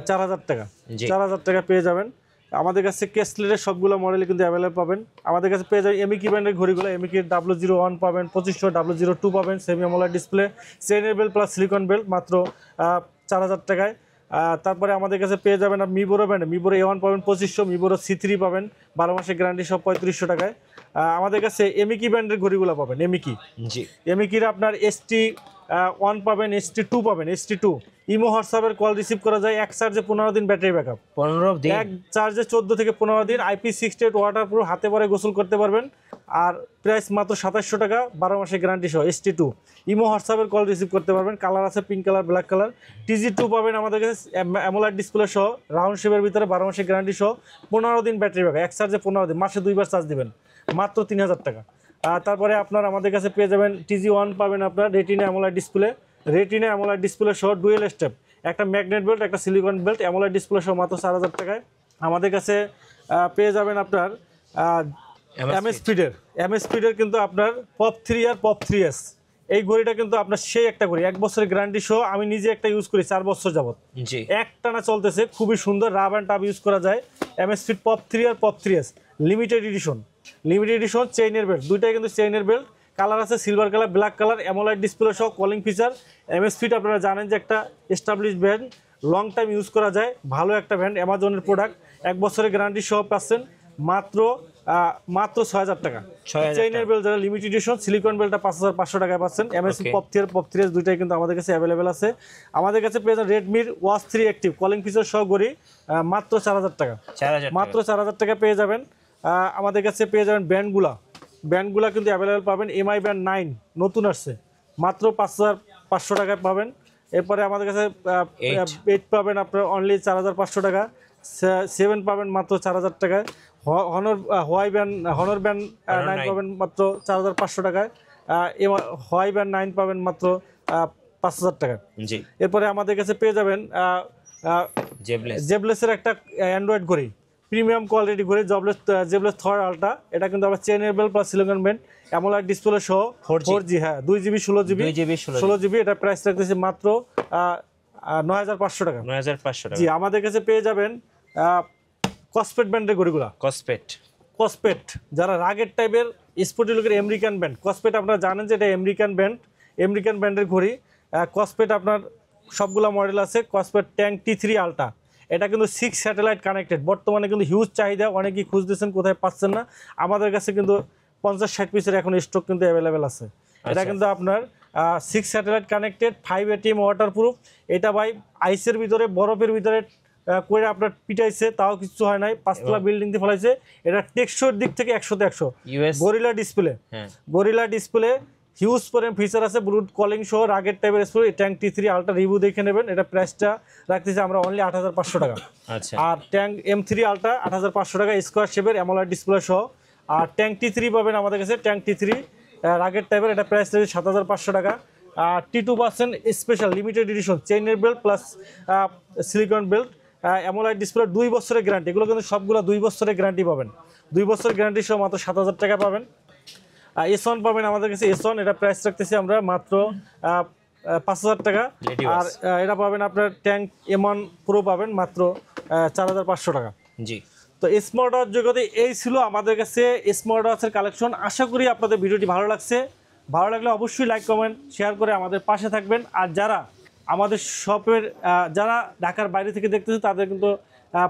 A: 4000 টাকা। 4000 টাকা পেয়ে যাবেন আমাদের কাছে। ক্যাসলেটের সবগুলো মডেলই কিন্তু অ্যাভেলেবল পাবেন আমাদের কাছে। পেয়ে যাবেন এমিকি ব্র্যান্ডের ঘড়িগুলো, এমিকি 001 পাবেন 2500, 002 পাবেন সেমি অ্যামোলেড ডিসপ্লে, চেইনের বেল্ট প্লাস সিলিকন বেল্ট মাত্র 4000 টাকায়। তারপরে আমাদের কাছে পেয়ে যাবেন মিবোরো ব্র্যান্ড, মিবোরো A1 পাবেন 2500, মিবোরো C3 পাবেন 12 মাসের গ্যারান্টি সব 3500 টাকায়। আমাদের কাছে এমিকি ব্র্যান্ডের ঘড়িগুলো পাবেন, এমিকি,
B: জি,
A: এমিকির আপনার ST1 পাবেন, ST2 পাবেন, ST2 ইমো হোয়াটসঅ্যাপের কল রিসিভ করা যায়, এক চার্জে 15 দিন ব্যাটারি ব্যাকআপ,
B: 15 দিন,
A: এক চার্জে 14 থেকে 15 দিন, IP68 ওয়াটারপ্রুফ, হাতে পরে গোসল করতে পারবেন। আর প্রাইস মাত্র 2700 টাকা, 12 মাসের গ্যারান্টি সহ। ST2 ইমো হোয়াটসঅ্যাপের কল রিসিভ করতে পারবেন, কালার আছে pink colour, black colour. TG2 পাবেন আমাদের কাছে অ্যামোলেড ডিসপ্লে সহ, রাউন্ড শেপের ভিতরে, 12 মাসের গ্যারান্টি সহ, 15 দিন ব্যাটারি ব্যাকআপ, এক চার্জে 15 দিন, মাসে 2বার চার্জ দিবেন, মাত্র 3000 টাকা। তারপরে আপনার আমাদের কাছে পেয়ে যাবেন TG1 পাবেন আপনার retina AMOLED display, retina AMOLED display সহ, ডুয়েল স্টেপ, একটা ম্যাগনেট বেল্ট, একটা সিলিকন বেল্ট, অ্যামোলেড ডিসপ্লে সহ মাত্র 4000 টাকায়। আমাদের কাছে পেয়ে যাবেন আপনার MS স্পিডের কিন্তু আপনার পপ 3 আর পপ 3S এই ঘড়িটা কিন্তু আপনার সেই একটা ঘড়ি, 1 বছরের গ্যারান্টি সহ। আমি নিজে একটা ইউজ করি 4 বছর যাবত,
B: জি,
A: একটানা চলতেছে, খুবই সুন্দর, রাব অ্যান্ড টাব ইউজ করা যায়। MS স্পিড পপ 3 আর পপ 3S লিমিটেড এডিশন চেইনের বেল্ট, দুইটাই কিন্তু চেইনের বেল্ট, কালার আছে silver colour, black colour, AMOLED display সহ, কলিং ফিচার। MS স্পিড আপনারা জানেন যে একটা establish brand, long time use করা যায়, ভালো একটা ব্র্যান্ড, অ্যামাজনের প্রোডাক্ট, 1 বছরের গ্যারান্টি সহ পাচ্ছেন মাত্র 6000 টাকা। চেইনের বেল্ট যারা লিমিটেড এডিশন, সিলিকন বেল্টটা 5500 টাকায় পাচ্ছেন। MS পপ 3 আর পপ 3S দুইটাই কিন্তু আমাদের কাছে অ্যাভেলেবেল আছে। আমাদের কাছে পেয়ে যাবেন রেডমির ওয়াচ 3 অ্যাক্টিভ কলিং ফিচার সহ ঘড়ি মাত্র 4000 টাকা, মাত্র 4000 টাকা পেয়ে যাবেন। আমাদের কাছে পেয়ে যাবেন ব্যান্ডগুলা কিন্তু অ্যাভেলেবেল পাবেন। MI ব্যান্ড 9 নতুন আসছে, মাত্র 5500 টাকায় পাবেন। এরপরে আমাদের কাছে 8 পাবেন আপনার অনলি 4500 টাকা, 7 পাবেন মাত্র 4000 টাকায়, হনর ব্যান্ড 9 পাবেন মাত্র 4500 টাকায়, হোয়াই ব্যান্ড 9 পাবেন মাত্র 5000 টাকা। এরপরে আমাদের কাছে পেয়ে যাবেন জেবলেসের একটা অ্যান্ড্রয়েড ঘড়ি প্রিমিয়াম কোয়ালিটি ঘড়ি জেবলেস থর আলট্রা, এটা কিন্তু আবার চেনের belt plus silicone band AMOLED display সহ 4G, হ্যাঁ 2GB 16GB
B: 2GB
A: 16GB, এটা প্রাইস রাখতেছে মাত্র 9500 টাকা।
B: 9500 টাকা।
A: জি, আমাদের কাছে পেয়ে যাবেন কসপেট ব্র্যান্ডের ঘড়িগুলো। কসপেট যারা রাগের টাইপের স্পোর্টি লুকের আমেরিকান ব্র্যান্ড, কসপেট আপনারা জানেন যে এটা আমেরিকান ব্র্যান্ডের ঘড়ি। কসপেট আপনার সবগুলো মডেল আছে। কসপেট ট্যাঙ্ক T3 আলট্রা, এটা কিন্তু 6 স্যাটেলাইট কানেক্টেড, বর্তমানে কিন্তু হিউজ চাহিদা, অনেকেই খুঁজতেছেন কোথায় পাচ্ছেন না, আমাদের কাছে কিন্তু 50-60 পিসের এখন স্টক কিন্তু অ্যাভেলেবেল আছে। এটা কিন্তু আপনার 6 স্যাটেলাইট কানেক্টেড, 5 ATM ওয়াটারপ্রুফ। এটা ভাই আইসের ভিতরে বরফের ভিতরে করে আপনার পিটাইছে, তাও কিছু হয় নাই, 5 তলা বিল্ডিং দিয়ে ফেলাইছে। এটা টেকসই দিক থেকে 100-তে 100। গরিলা ডিসপ্লে হিউজ পরিমাণ ফিচার আছে, ব্লুটুথ কলিং সহ রাগের টাইপের display. Tank T3 ultra review দেখে নেবেন। এটা প্রাইসটা রাখতেছি আমরা অনলি 8500 টাকা।
B: আচ্ছা,
A: আর ট্যাঙ্ক M3 আলট্রা 8500 টাকা স্কোয়ার শেপের অ্যামোলেড ডিসপ্লে সহ। আর ট্যাঙ্ক T3 পাবেন আমাদের কাছে, ট্যাঙ্ক T3 রাগের টাইপের, এটা প্রাইস রয়েছে 7500 টাকা। আর T2% স্পেশাল লিমিটেড এডিশন চেইনের belt plus silicone belt AMOLED display 2 বছরের গ্যারান্টি, এগুলো কিন্তু সবগুলো 2 বছরের গ্যারান্টি পাবেন। 2 বছরের গ্যারান্টি সহ মাত্র 7000 টাকা পাবেন। S1 পাবেন আমাদের কাছে, S1 এটা প্রাইস রাখতেছি আমরা মাত্র 5000 টাকা। আর এটা পাবেন আপনার ট্যাঙ্ক M1 প্রো পাবেন মাত্র 4500 টাকা।
B: জি,
A: তো স্মার্ট ওয়াচ জগতে এই ছিল আমাদের কাছে স্মার্ট ওয়াচের কালেকশন। আশা করি আপনাদের ভিডিওটি ভালো লাগছে। ভালো লাগলে অবশ্যই লাইক কমেন্ট শেয়ার করে আমাদের পাশে থাকবেন। আর যারা আমাদের শপের যারা ঢাকার বাইরে থেকে দেখতেছে তাদের কিন্তু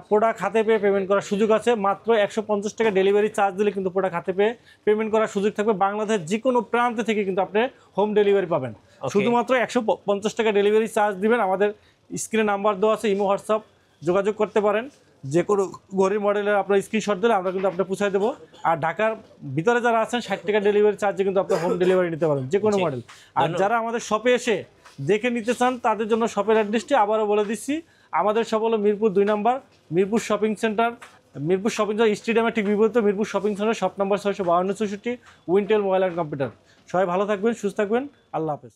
A: প্রোডাক্ট হাতে পেয়ে পেমেন্ট করার সুযোগ আছে। মাত্র 150 টাকা ডেলিভারি চার্জ দিলে কিন্তু প্রোডাক্ট হাতে পেয়ে পেমেন্ট করার সুযোগ থাকবে। বাংলাদেশের যে কোনো প্রান্ত থেকে কিন্তু আপনি হোম ডেলিভারি পাবেন। শুধুমাত্র 150 টাকা ডেলিভারি চার্জ দিবেন। আমাদের স্ক্রিনে নাম্বার দেওয়া আছে, ইমো হোয়াটসঅ্যাপ যোগাযোগ করতে পারেন। যে কোনো ঘড়ি মডেলের আপনার স্ক্রিনশট দিলে আমরা কিন্তু আপনার পৌঁছায় দেবো। আর ঢাকার ভিতরে যারা আছেন 60 টাকা ডেলিভারি চার্জে কিন্তু আপনার হোম ডেলিভারি নিতে পারেন যে কোনো মডেল। আর যারা আমাদের শপে এসে দেখে নিতে চান তাদের জন্য শপের অ্যাড্রেসটি আবারও বলে দিচ্ছি। আমাদের শপ হলো মিরপুর 2 নম্বর, মিরপুর শপিং সেন্টার স্টেডিয়ামের ঠিক বিপরীতে Mirpur shopping centre, shop number 652 64, Wintel mobile and computer. সবাই ভালো থাকবেন, সুস্থ থাকবেন, আল্লাহ হাফেজ।